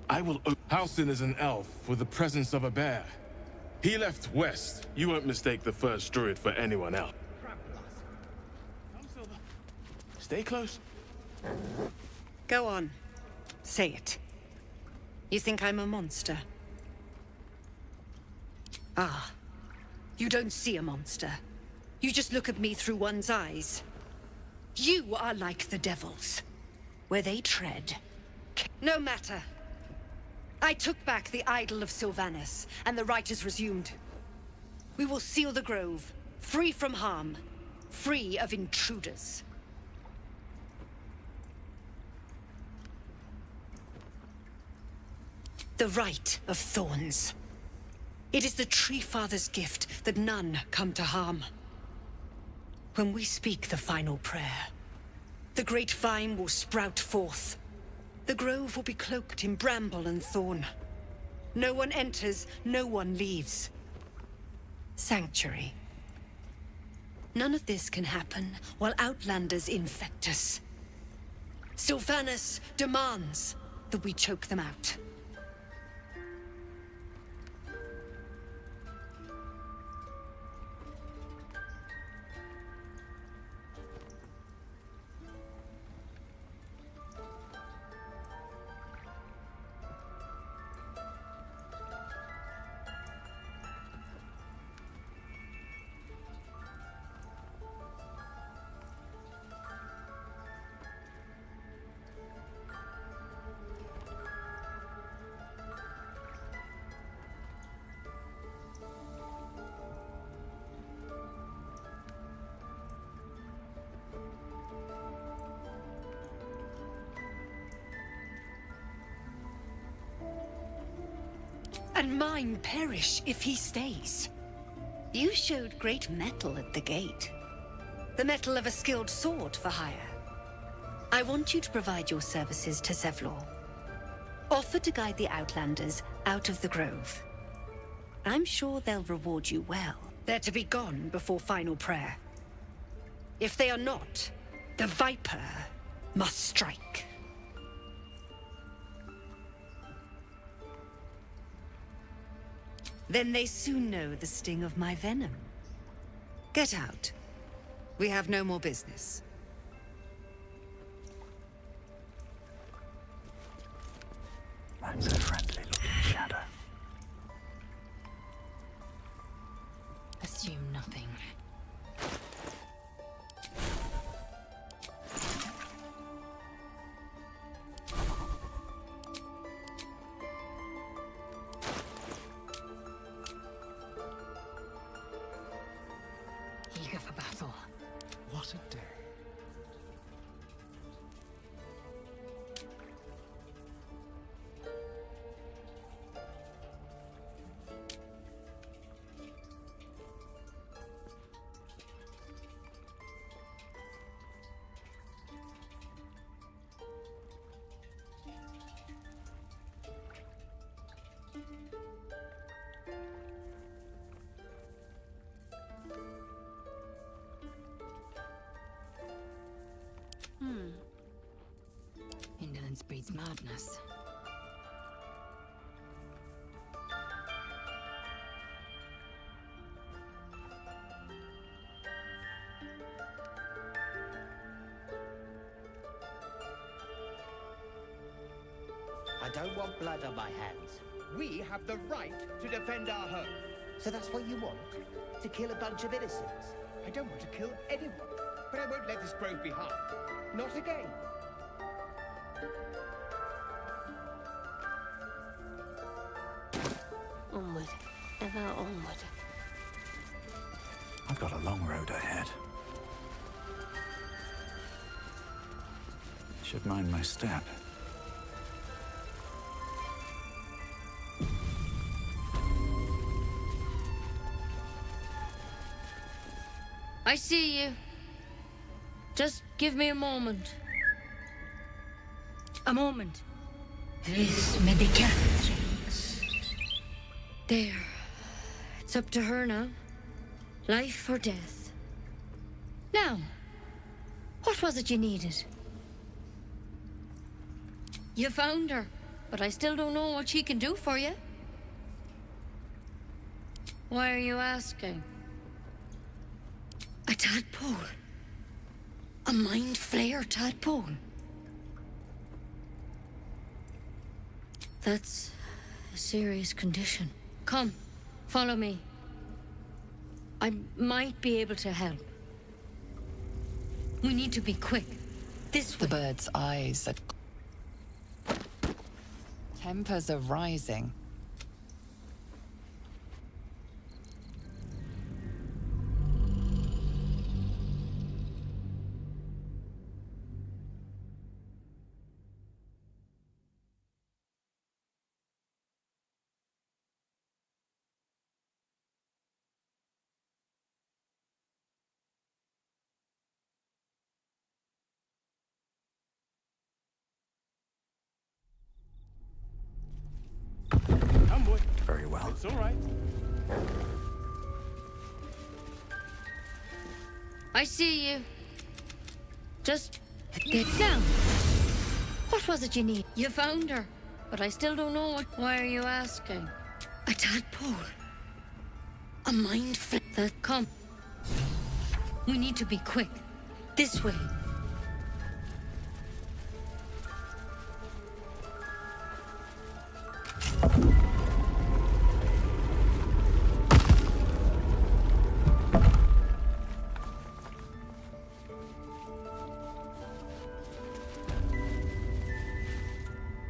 Halsin is an elf with the presence of a bear. He left west. You won't mistake the first druid for anyone else. Stay close. Go on. Say it. You think I'm a monster? Ah. You don't see a monster. You just look at me through one's eyes. You are like the devils. Where they tread. No matter. I took back the idol of Sylvanas, and the rite is resumed. We will seal the grove, free from harm, free of intruders. The Rite of Thorns. It is the Tree Father's gift that none come to harm. When we speak the final prayer, the great vine will sprout forth. The grove will be cloaked in bramble and thorn. No one enters, no one leaves. Sanctuary. None of this can happen while Outlanders infect us. Sylvanas demands that we choke them out. And mine perish if he stays. You showed great mettle at the gate. The mettle of a skilled sword for hire. I want you to provide your services to Zevlor. Offer to guide the Outlanders out of the grove. I'm sure they'll reward you well. They're to be gone before final prayer. If they are not, the Viper must strike. Then they soon know the sting of my venom. Get out. We have no more business. That's a friendly looking shadow. Assume nothing. Eager for battle. What a day. Indolence breeds madness. I don't want blood on my hands. We have the right to defend our home. So that's what you want? To kill a bunch of innocents? I don't want to kill anyone, but I won't let this grove be harmed. Not again. Onward, ever onward. I've got a long road ahead. Should mind my step. I see you. Just give me a moment. A moment. Res medicat. There. It's up to her now. Life or death. Now, what was it you needed? You found her, but I still don't know what she can do for you. Why are you asking? A tadpole. A mind flayer tadpole. That's a serious condition. Come, follow me. I might be able to help. We need to be quick. This way. The bird's eyes are... Tempers are rising. Come, boy. Very well. It's all right. I see you. Just get down. What was it you need? You found her, but I still don't know what. Why are you asking? A tadpole. A mind flip. That come. We need to be quick. This way.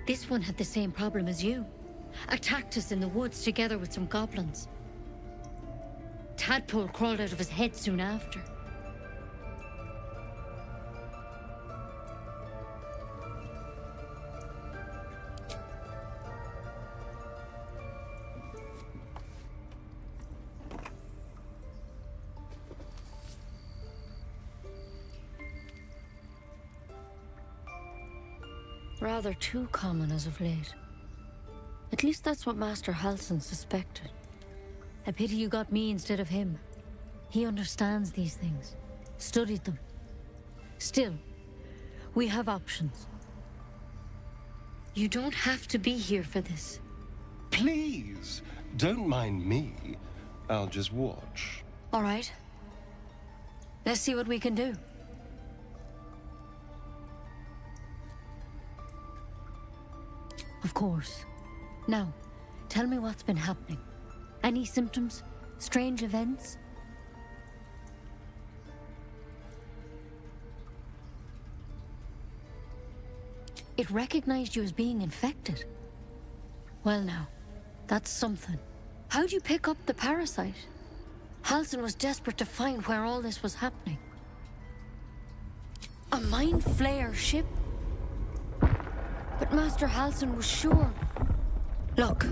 This one had the same problem as you. Attacked us in the woods together with some goblins. Tadpole crawled out of his head soon after. Rather too common as of late. At least that's what Master Halsin suspected. A pity you got me instead of him. He understands these things. Studied them. Still, we have options. You don't have to be here for this. Please, don't mind me. I'll just watch. All right. Let's see what we can do. Of course. Now, tell me what's been happening. Any symptoms? Strange events? It recognized you as being infected. Well now, that's something. How'd you pick up the parasite? Halsin was desperate to find where all this was happening. A mind flayer ship? But Master Halsin was sure. Look,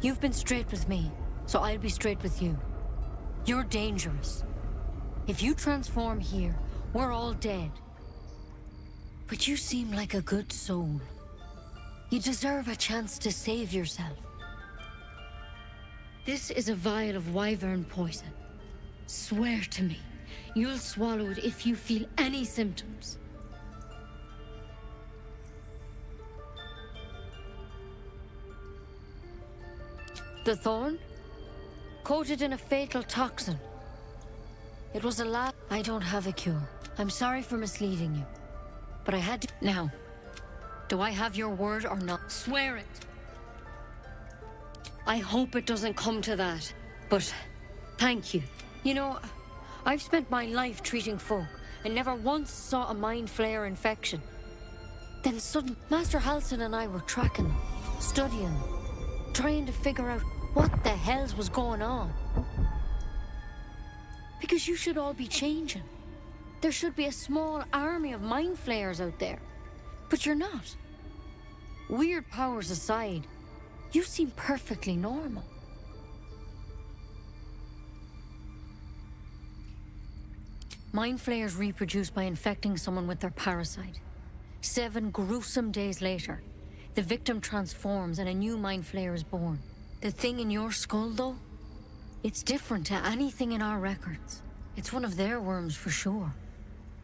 you've been straight with me, so I'll be straight with you. You're dangerous. If you transform here, we're all dead. But you seem like a good soul. You deserve a chance to save yourself. This is a vial of wyvern poison. Swear to me, you'll swallow it if you feel any symptoms. The thorn? Coated in a fatal toxin. It was a lie. I don't have a cure. I'm sorry for misleading you. But I had to. Now, do I have your word or not? Swear it. I hope it doesn't come to that. But thank you. You know, I've spent my life treating folk and never once saw a mind flare infection. Then suddenly, Master Halsin and I were tracking them, studying them, trying to figure out what the hells was going on. Because you should all be changing. There should be a small army of mind flayers out there. But you're not. Weird powers aside, you seem perfectly normal. Mind flayers reproduce by infecting someone with their parasite. 7 gruesome days later, the victim transforms and a new mind flayer is born. The thing in your skull, though, it's different to anything in our records. It's one of their worms for sure.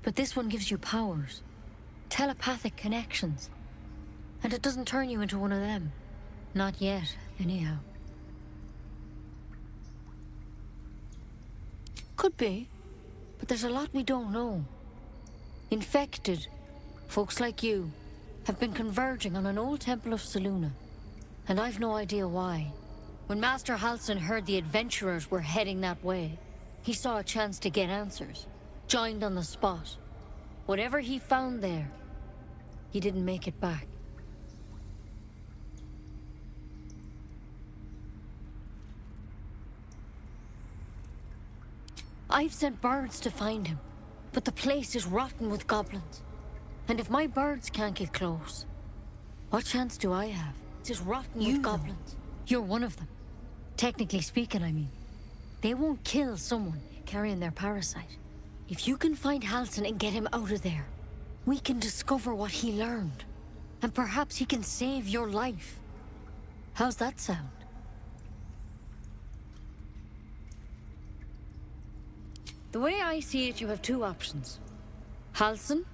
But this one gives you powers, telepathic connections. And it doesn't turn you into one of them. Not yet, anyhow. Could be, but there's a lot we don't know. Infected, folks like you, have been converging on an old temple of Selûne, and I've no idea why. When Master Halsin heard the adventurers were heading that way, he saw a chance to get answers, joined on the spot. Whatever he found there, he didn't make it back. I've sent birds to find him, but the place is rotten with goblins. And if my birds can't get close, what chance do I have? It's just rotten with goblins. You're one of them. Technically speaking, I mean. They won't kill someone carrying their parasite. If you can find Halsin and get him out of there, we can discover what he learned. And perhaps he can save your life. How's that sound? The way I see it, you have 2 options. Halsin,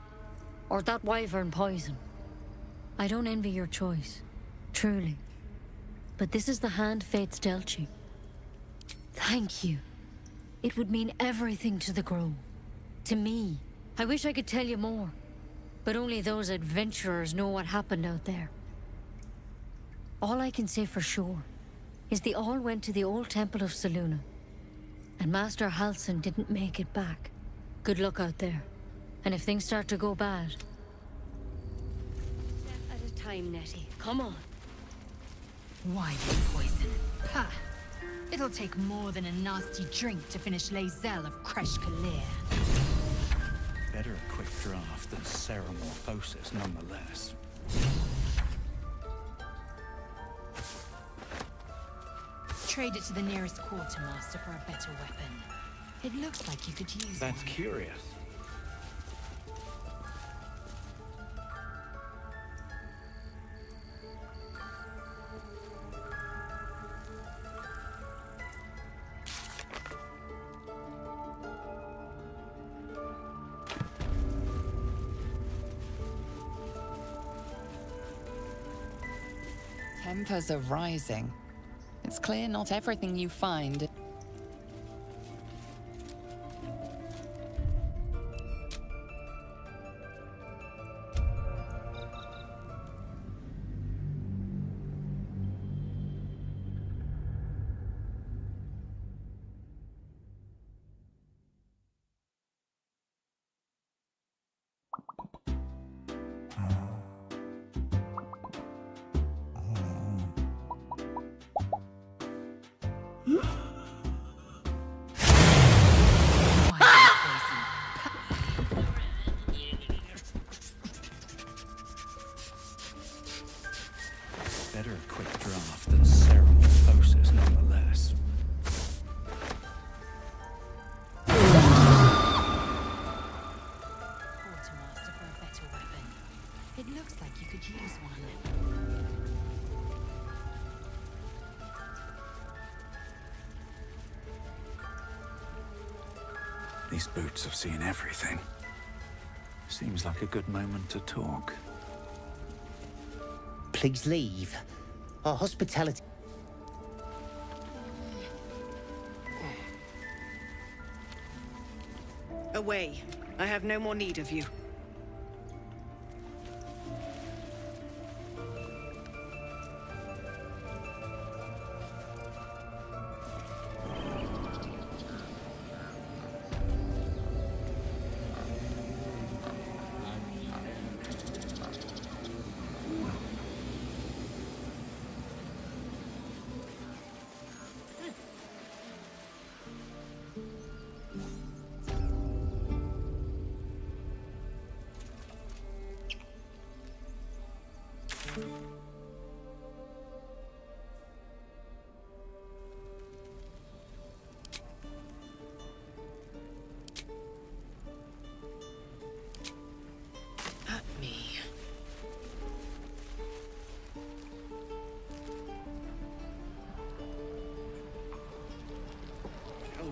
or that wyvern poison. I don't envy your choice, truly. But this is the hand fate's dealt you. Thank you. It would mean everything to the Grove. To me. I wish I could tell you more. But only those adventurers know what happened out there. All I can say for sure is they all went to the old temple of Selûne. And Master Halsin didn't make it back. Good luck out there. And if things start to go bad... Step at a time, Nettie. Come on. Wyvern poison. Ha! It'll take more than a nasty drink to finish Lae'zel of Kresh Kalir. Better a quick draft than Ceramorphosis, nonetheless. Trade it to the nearest quartermaster for a better weapon. It looks like you could use That's one. curious. Tempers are rising. It's clear not everything you find... Better a quick draft than Ceramorphosis, nonetheless. Quartermaster for a better weapon. It looks like you could use one. These boots have seen everything. Seems like a good moment to talk. Please leave. Our hospitality... Away. I have no more need of you.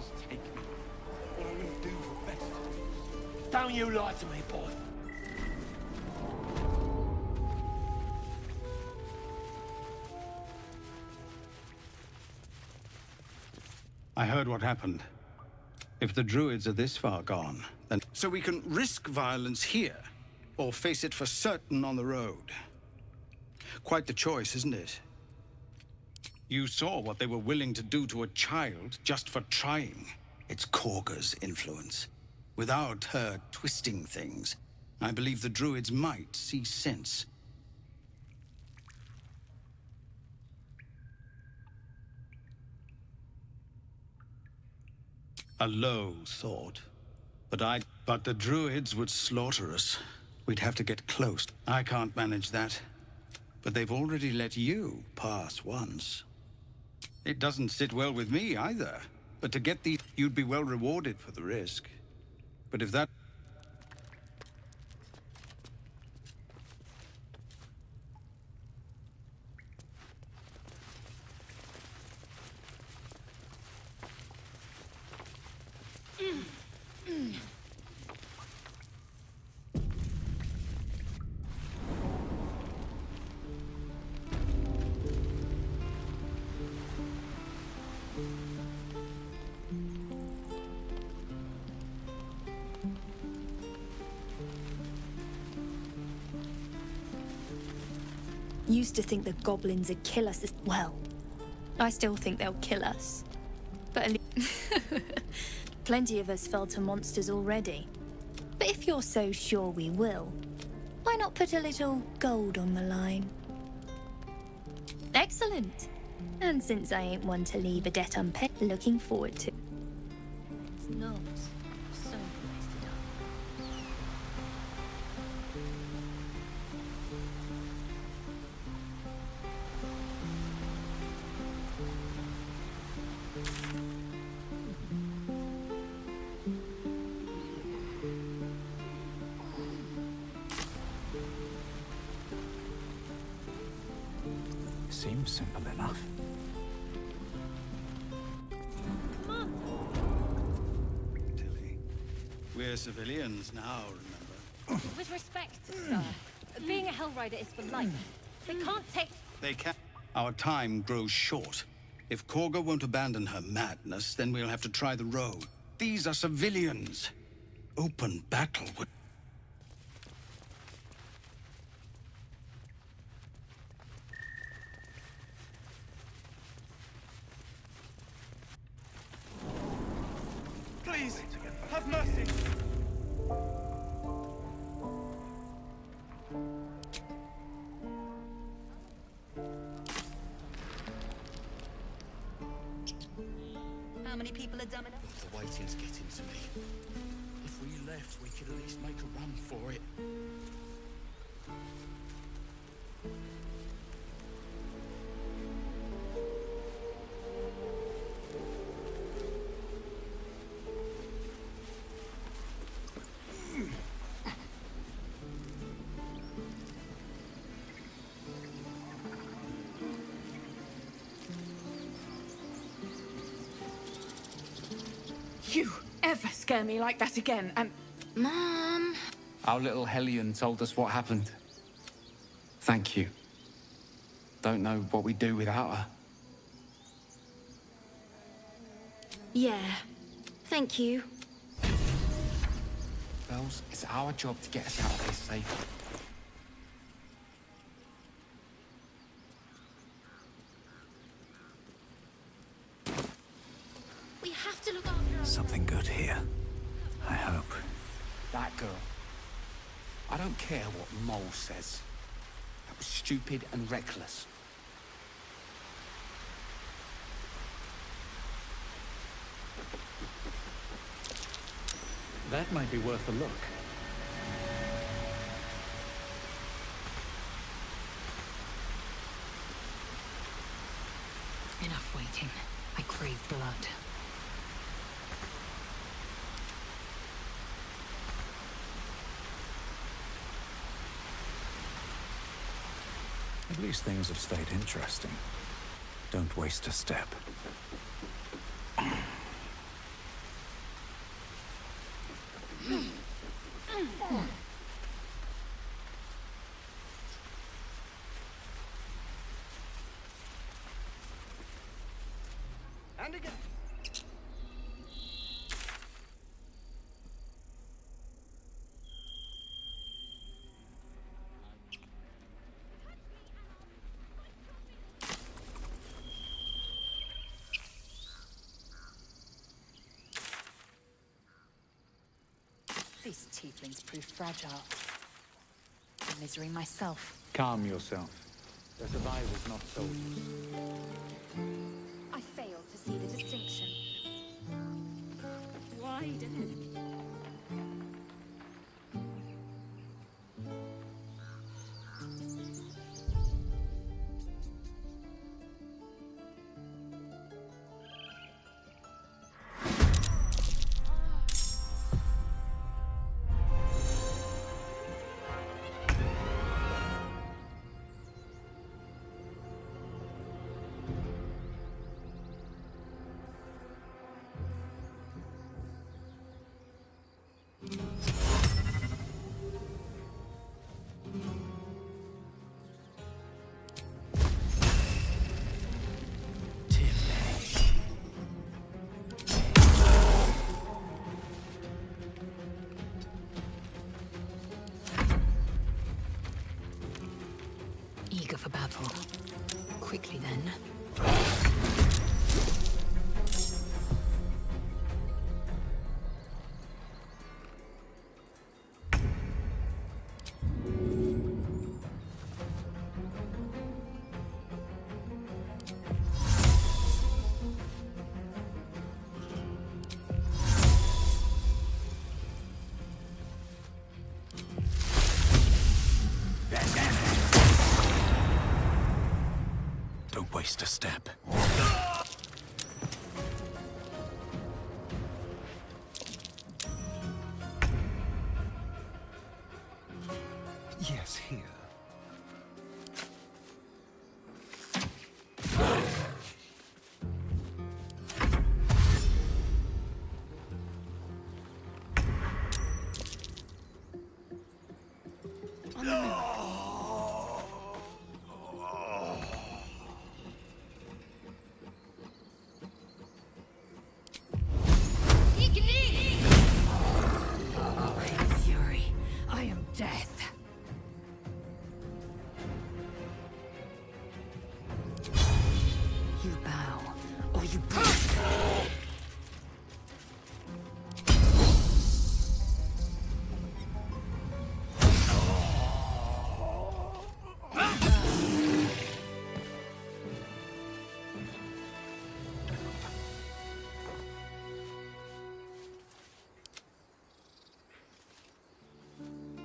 devils take me. What I wouldn't do for best. Don't you lie to me, boy. I heard what happened. If the druids are this far gone, then... So we can risk violence here, or face it for certain on the road. Quite the choice, isn't it? You saw what they were willing to do to a child just for trying. It's Korga's influence. Without her twisting things, I believe the druids might see sense. A low thought. But the druids would slaughter us. We'd have to get close. I can't manage that. But they've already let you pass once. It doesn't sit well with me either. But to get these, you'd be well rewarded for the risk. But if that... Used to think the goblins would kill us as well. I still think they'll kill us. But at least plenty of us fell to monsters already. But if you're so sure we will, why not put a little gold on the line? Excellent. And since I ain't one to leave a debt unpaid, looking forward to. No, so nice to die. Seems simple enough. We're civilians now, remember? With respect, sir, being a Hellrider is for life. They can't take... They can. Our time grows short. If Korga won't abandon her madness, then we'll have to try the road. These are civilians. Open battle would... Please, have mercy. How many people are dumb enough? The waiting's getting to me. If we left, we could at least make a run for it. You ever scare me like that again, and... Mom! Our little Hellion told us what happened. Thank you. Don't know what we'd do without her. Yeah. Thank you. Bells, it's our job to get us out of this safely. We have to look after our... Something good here. I hope. That girl. I don't care what Mole says. That was stupid and reckless. That might be worth a look. Enough waiting. I crave blood. At least things have stayed interesting. Don't waste a step. And again. These tieflings prove fragile. Misery myself. Calm yourself. They're survivors, not soldiers. I fail to see the distinction. Why didn't Eager for battle. Quickly then. Don't waste a step. Yes, here. On the move. Fury, I am death. You bow, or you break.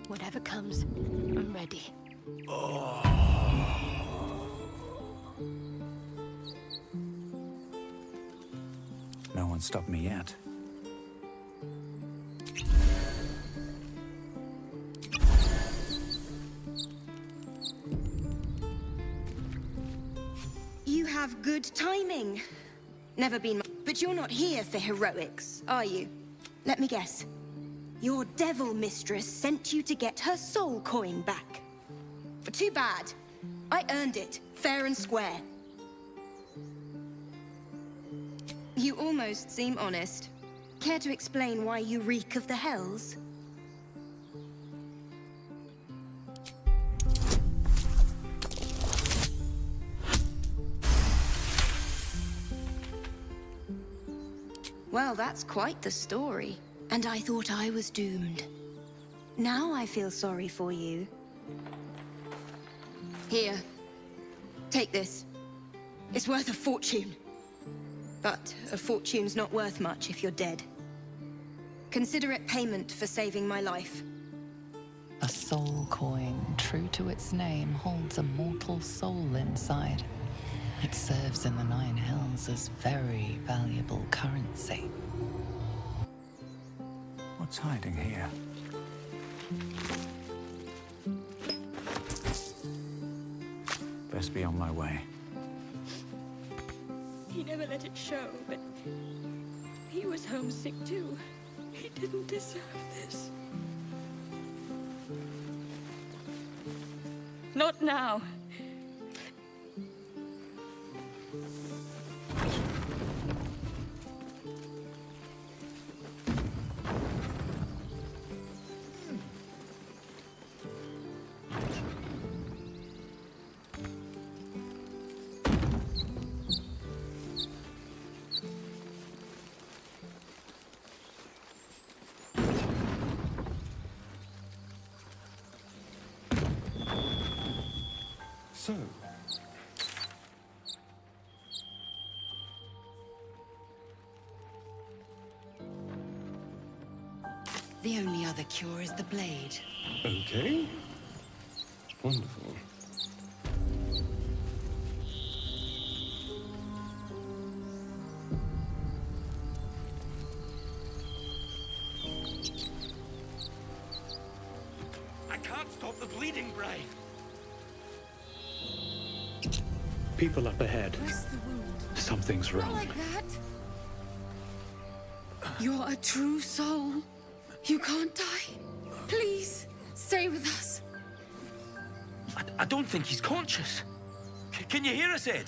Whatever comes, I'm ready. No one stopped me yet. You have good timing. Never been, but you're not here for heroics, are you? Let me guess. Your devil mistress sent you to get her soul coin back. Too bad. I earned it, fair and square. You almost seem honest. Care to explain why you reek of the hells? Well, that's quite the story. And I thought I was doomed. Now I feel sorry for you. Here. Take this. It's worth a fortune. But a fortune's not worth much if you're dead. Consider it payment for saving my life. A soul coin, true to its name, holds a mortal soul inside. It serves in the Nine Hells as very valuable currency. What's hiding here? Best be on my way. He never let it show, but he was homesick too. He didn't deserve this. Not now. So, The only other cure is the blade. okay. Wonderful. I can't stop the bleeding, Bray. People up ahead. Press the wound. Something's Not wrong. like that. You're a true soul. You can't die. Please, stay with us. I don't think he's conscious. Can you hear us, Ed?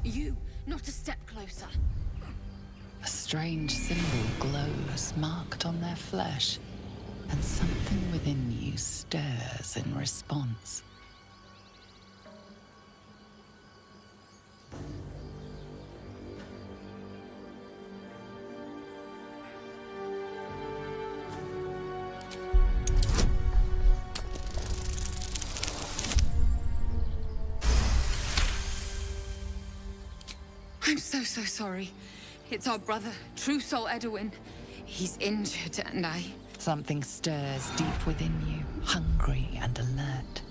You, not a step closer. A strange symbol glows, marked on their flesh, and something within you stirs in response. I'm so sorry. It's our brother, True Soul Edwin. He's injured and Something stirs deep within you, hungry and alert.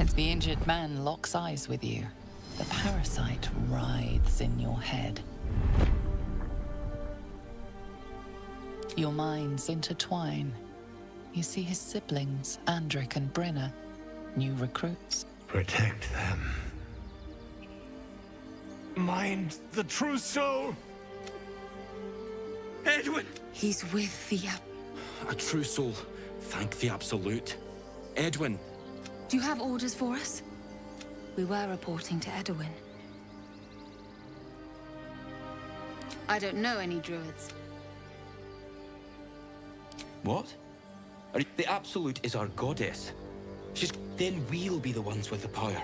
As the injured man locks eyes with you, the parasite writhes in your head. Your minds intertwine. You see his siblings, Andric and Brenna, new recruits. Protect them. Mind the true soul. Edwin! He's with the... A true soul. Thank the Absolute. Edwin. Do you have orders for us? We were reporting to Edwin. I don't know any druids. What? The Absolute is our goddess. Then we'll be the ones with the power.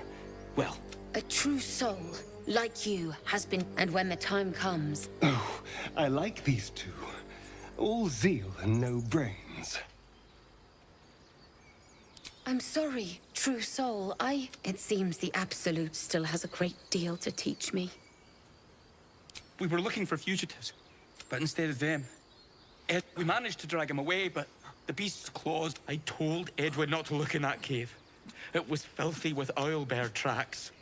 Well, A true soul, like you, has been... And when the time comes... Oh, I like these two. All zeal and no brains. I'm sorry, true soul. It seems the Absolute still has a great deal to teach me. We were looking for fugitives, but instead of them, we managed to drag him away, but the beast's claws... I told Edwin not to look in that cave. It was filthy with owlbear tracks.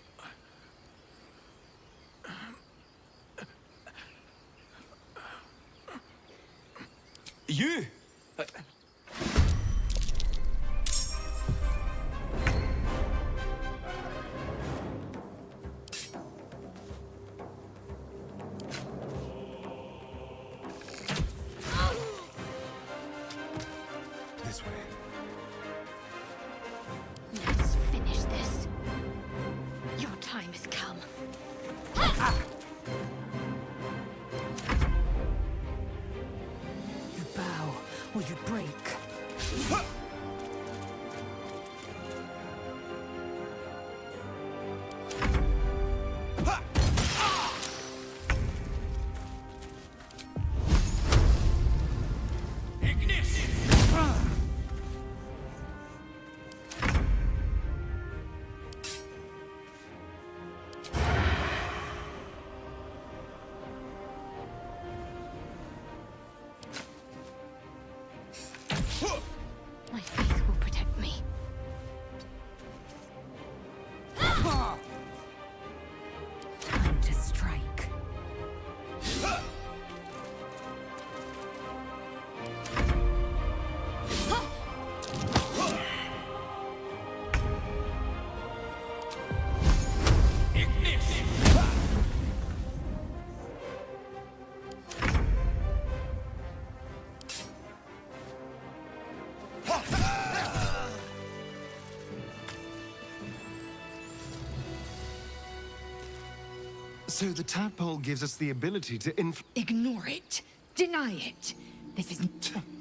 You! This way. Let's finish this. Your time has come. You bow or you break. My faith will protect me. Time to strike. So the tadpole gives us the ability to Ignore it. Deny it. This is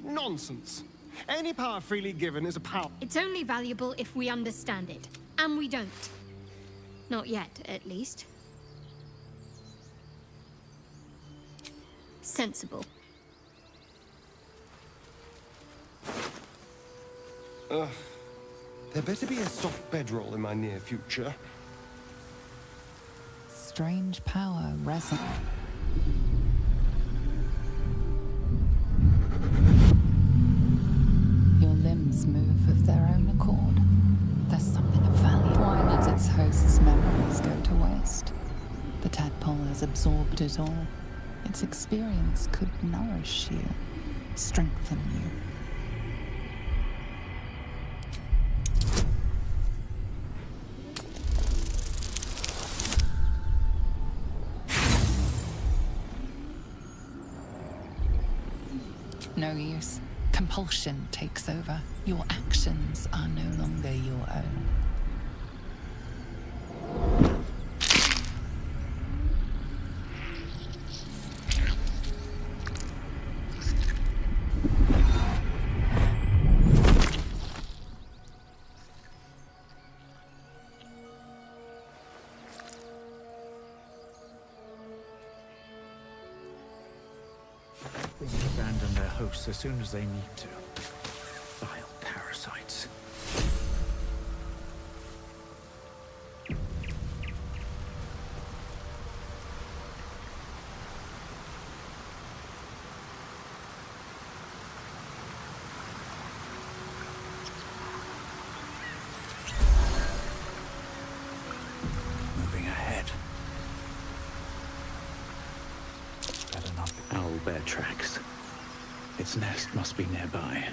nonsense. Any power freely given is a power. It's only valuable if we understand it. And we don't. Not yet, at least. Sensible. There better be a soft bedroll in my near future. Strange power resonant. Your limbs move of their own accord. There's something of value. Why let its host's memories go to waste? The tadpole has absorbed it all. Its experience could nourish you, strengthen you. No use. Compulsion takes over. Your actions are no longer your own. They abandon their hosts as soon as they need to. Vile parasites. Moving ahead. Better not. Owlbear tracks. Its nest must be nearby.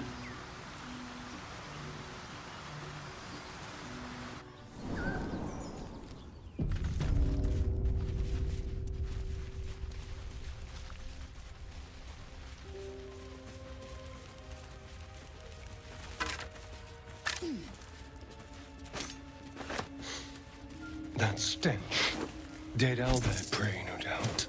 That stench. Dead owlbear prey, no doubt.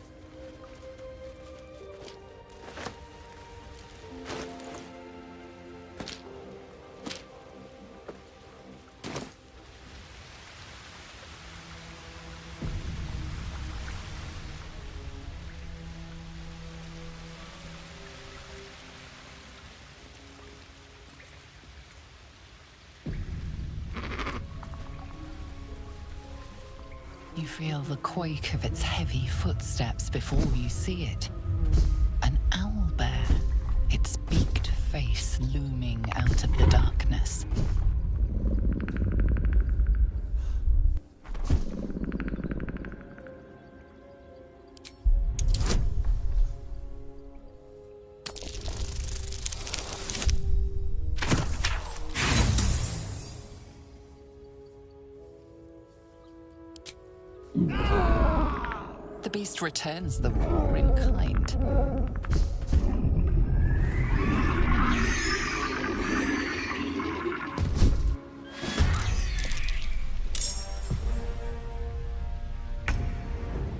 You feel the quake of its heavy footsteps before you see it. An owlbear, its beaked face looming out of the darkness. The beast returns the roar in kind.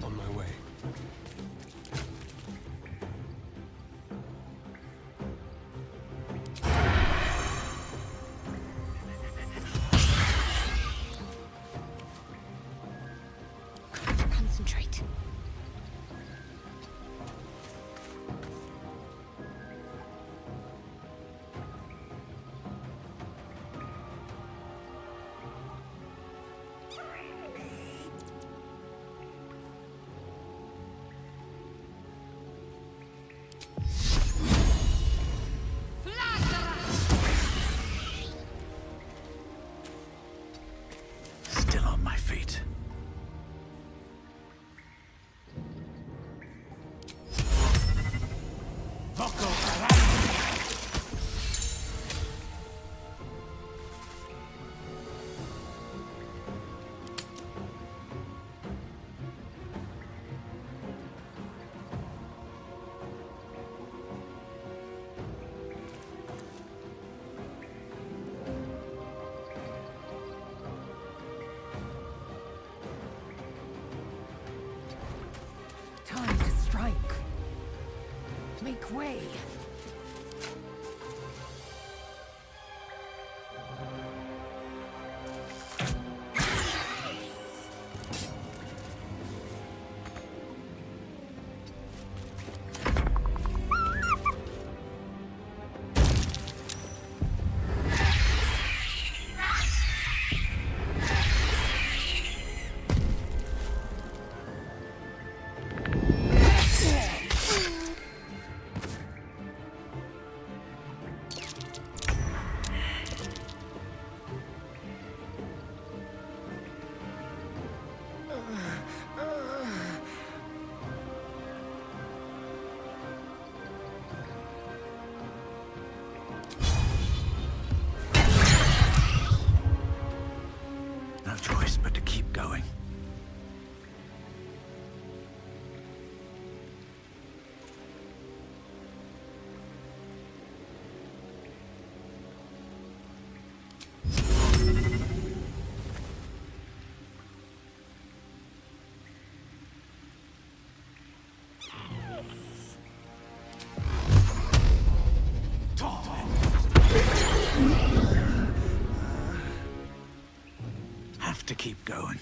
On my way. Concentrate. Make way. No choice but to keep going. Have to keep going.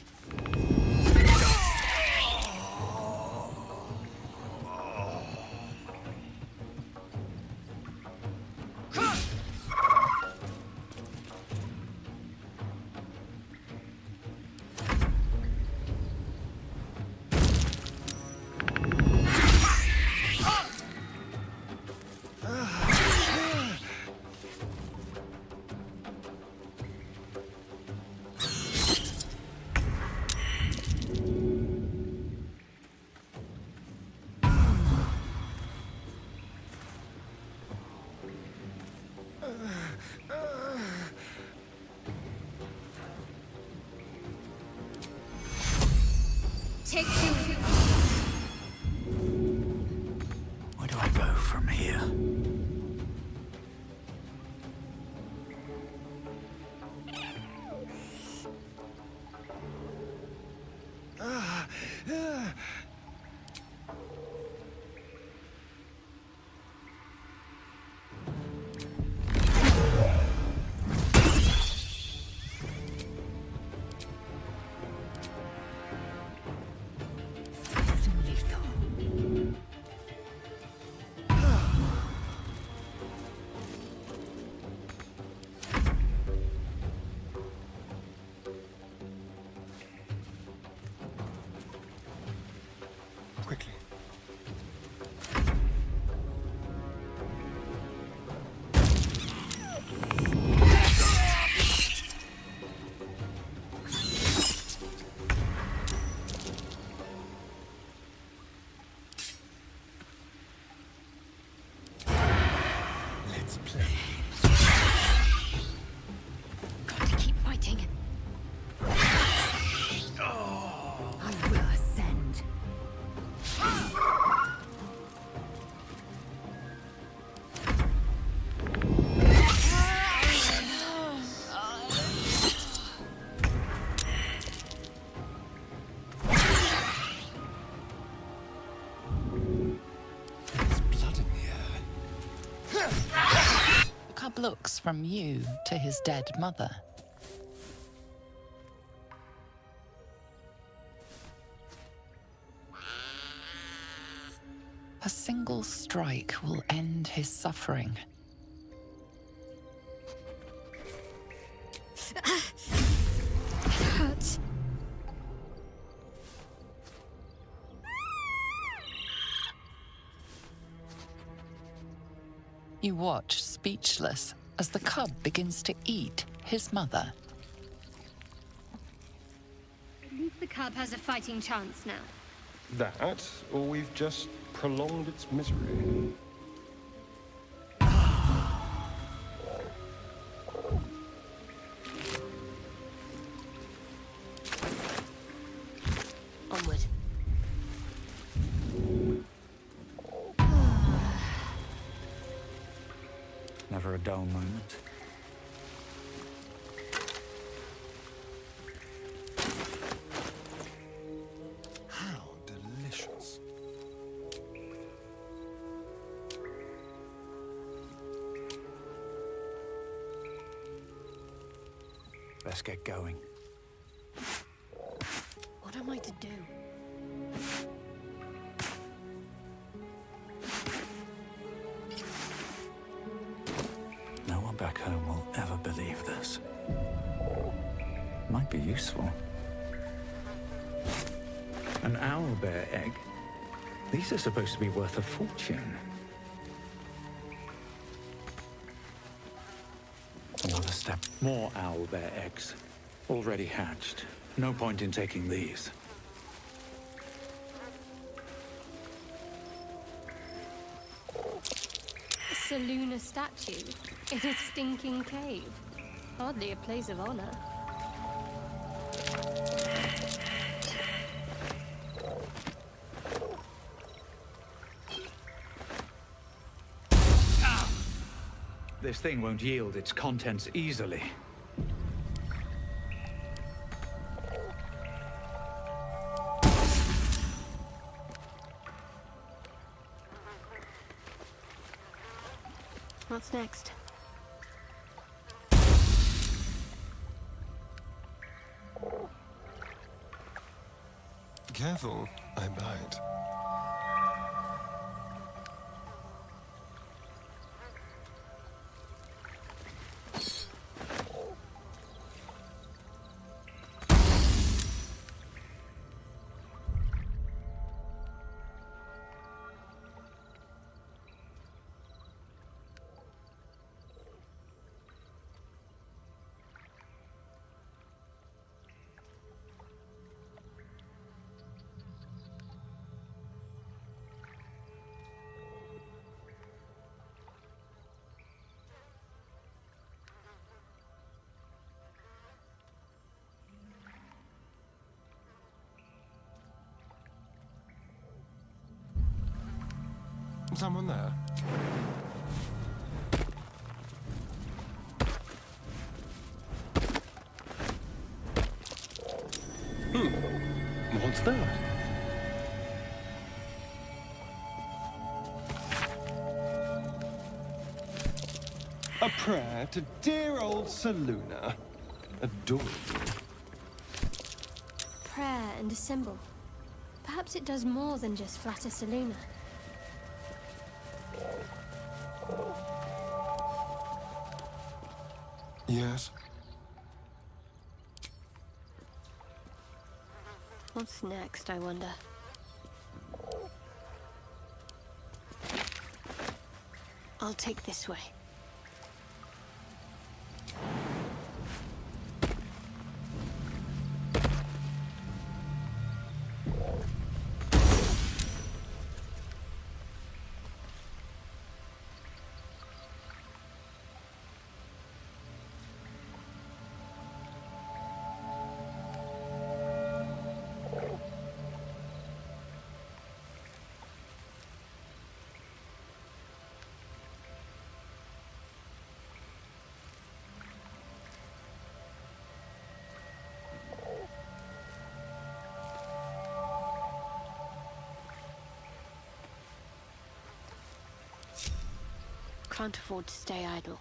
Take two. Where do I go from here? Quickly. Let's play. Got to keep fighting. I will ascend. The cub looks from you to his dead mother. A single strike will end his suffering. Hurts. You watch, speechless, as the cub begins to eat his mother. At least the cub has a fighting chance now. That, or we've just prolonged its misery. Onward. Never a dull moment. How delicious. best get going. What am I to do? No one back home will ever believe this. Might be useful. An owlbear egg? These are supposed to be worth a fortune. Another step. More owlbear eggs. Already hatched. No point in taking these. A Selûne statue in a stinking cave. Hardly a place of honor. This thing won't yield its contents easily. What's next? Careful, I bite. Someone there? What's that? A prayer to dear old Selûne. Adorable. Prayer and a symbol. Perhaps it does more than just flatter Selûne. Yes. What's next, I wonder? I'll take this way. Can't afford to stay idle.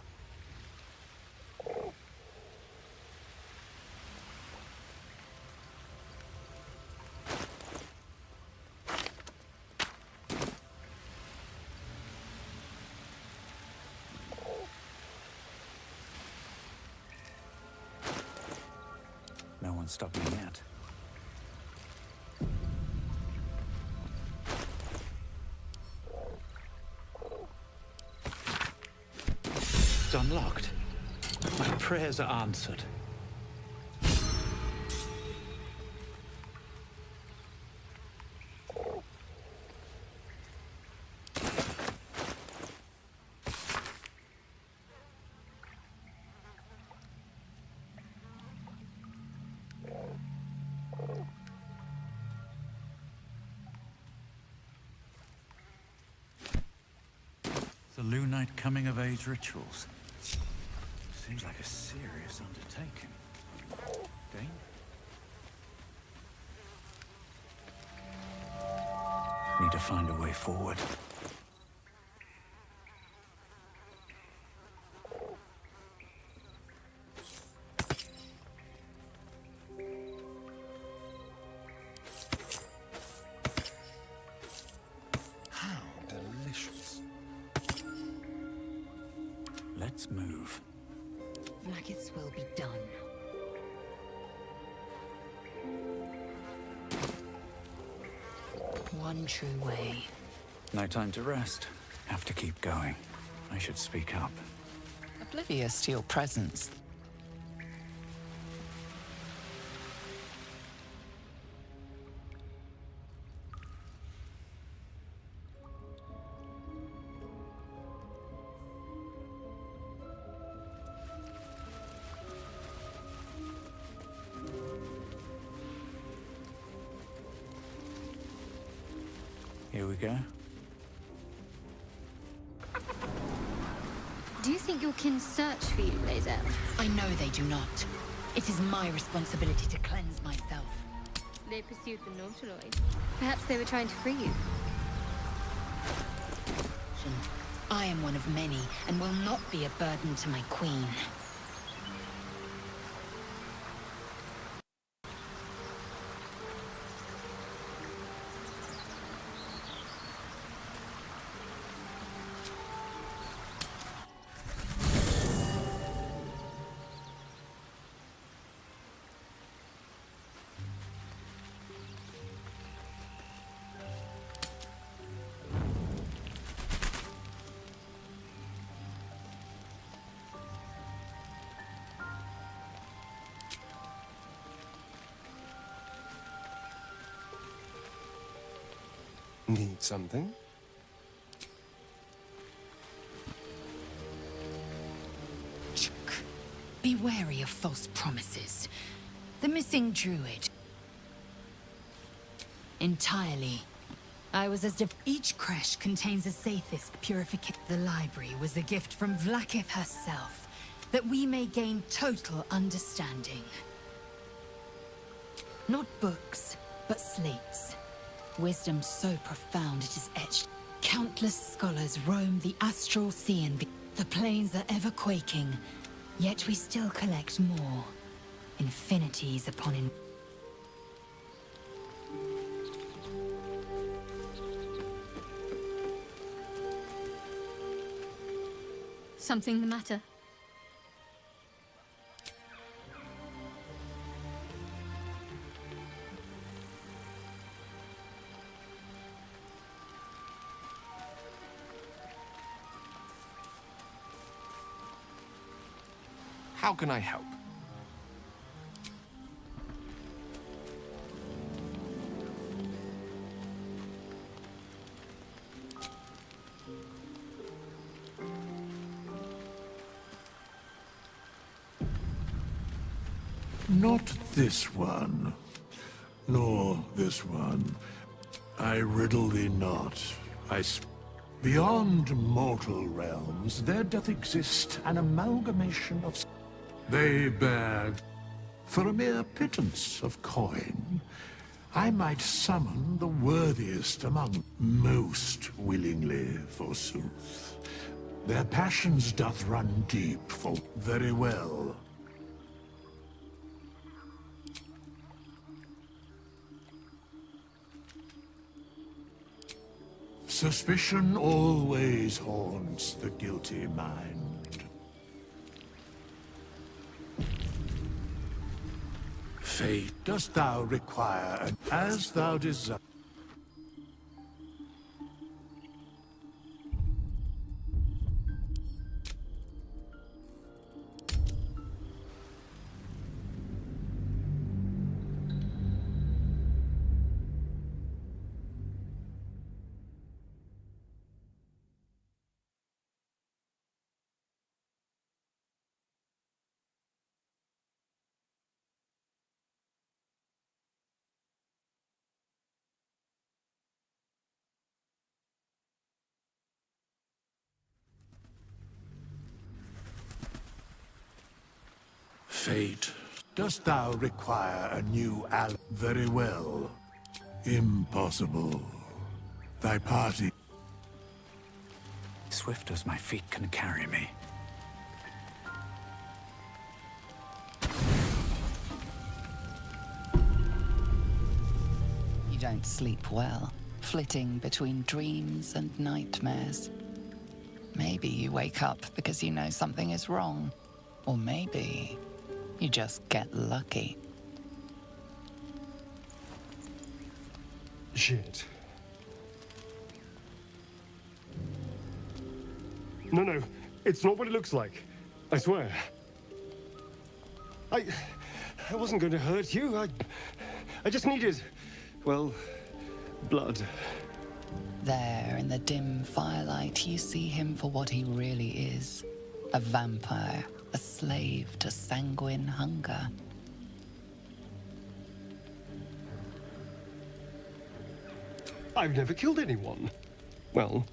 No one's stopped me yet. It's unlocked. My prayers are answered. Selûnite coming-of-age rituals. Seems like a serious undertaking. Dane? Need to find a way forward. Let's move. Vlaakith's will be done. One true way. No time to rest. Have to keep going. I should speak up. Oblivious to your presence. Here we go. Do you think your kin search for you, Lae'zel? I know they do not. It is my responsibility to cleanse myself. They pursued the Nautiloid. Perhaps they were trying to free you. I am one of many, and will not be a burden to my queen. Need something? Be wary of false promises. The missing druid. Entirely. I was as if each creche contains a Sathisk purification. The library was a gift from Vlaakith herself, that we may gain total understanding. Not books, but slates. Wisdom so profound it is etched. Countless scholars roam the astral sea and the plains are ever quaking, yet we still collect more. Infinities upon Something the matter? How can I help? Not this one, nor this one. I riddle thee not. Beyond mortal realms, there doth exist an amalgamation of... They bear, for a mere pittance of coin, I might summon the worthiest among most willingly, forsooth. Their passions doth run deep, for very well. Suspicion always haunts the guilty mind. Fate, dost thou require, as thou desire? Fate, dost thou require a new ally? Very well. Impossible. Thy party... Swift as my feet can carry me. You don't sleep well, flitting between dreams and nightmares. Maybe you wake up because you know something is wrong. Or maybe you just get lucky. Shit. No, it's not what it looks like. I swear. I wasn't going to hurt you. I just needed, well, blood. There, in the dim firelight, you see him for what he really is. A vampire, a slave to sanguine hunger. I've never killed anyone. Well,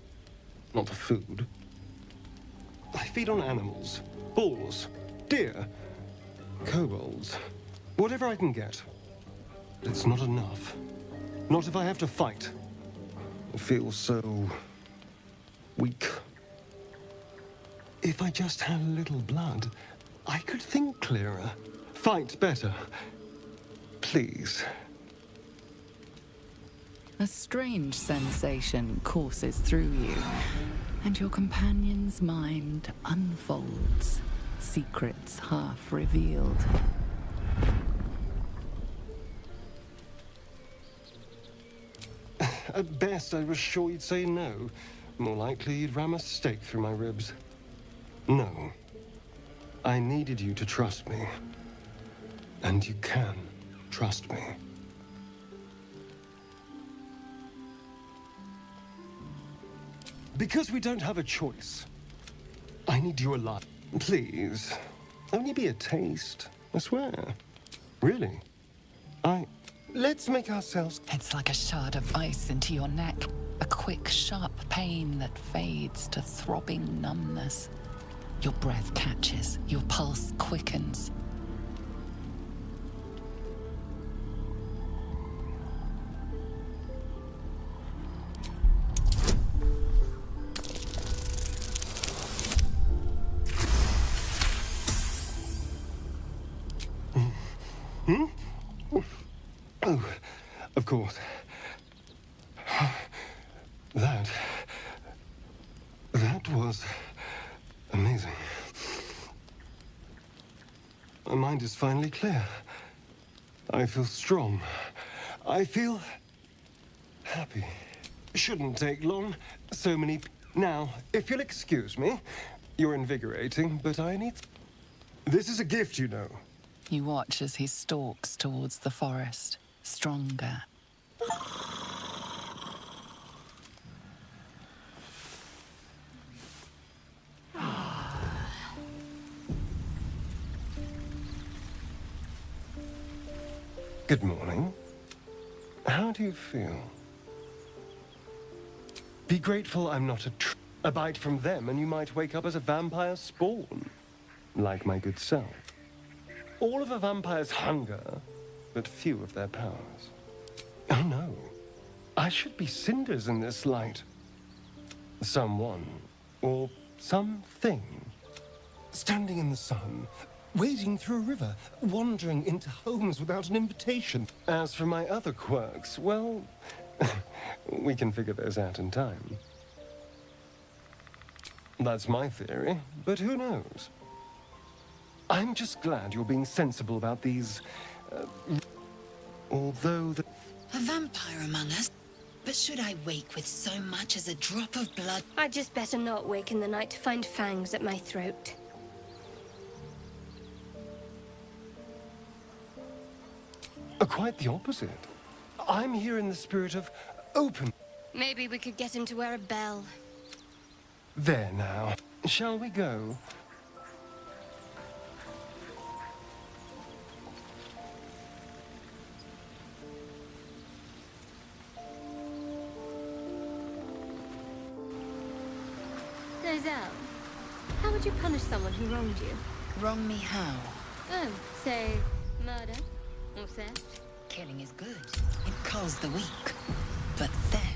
not for food. I feed on animals, boars, deer, kobolds, whatever I can get. But it's not enough. Not if I have to fight. I feel so weak. If I just had a little blood, I could think clearer, fight better. Please. A strange sensation courses through you, and your companion's mind unfolds, secrets half revealed. At best, I was sure you'd say no. More likely, you'd ram a stake through my ribs. No. I needed you to trust me. And you can trust me. Because we don't have a choice. I need you alive. Please. Only be a taste. I swear. Really. Let's make ourselves... It's like a shard of ice into your neck. A quick, sharp pain that fades to throbbing numbness. Your breath catches. Your pulse quickens. Oh, of course. That was amazing. My mind is finally clear. I feel strong. I feel happy. Shouldn't take long. So many... Now, if you'll excuse me, you're invigorating, but I need... This is a gift, you know. You watch as he stalks towards the forest, stronger. Good morning. How do you feel? Be grateful I'm not a bite from them and you might wake up as a vampire spawn. Like my good self. All of a vampire's hunger, but few of their powers. Oh no. I should be cinders in this light. Someone, or something, standing in the sun, wading through a river, wandering into homes without an invitation. As for my other quirks, well, we can figure those out in time. That's my theory, but who knows? I'm just glad you're being sensible about these, although the... A vampire among us? But should I wake with so much as a drop of blood? I'd just better not wake in the night to find fangs at my throat. Quite the opposite. I'm here in the spirit of open... Maybe we could get him to wear a bell. There now. Shall we go? Giselle, how would you punish someone who wronged you? Wrong me how? Oh, say, murder or theft? Killing is good. It calls the weak. But theft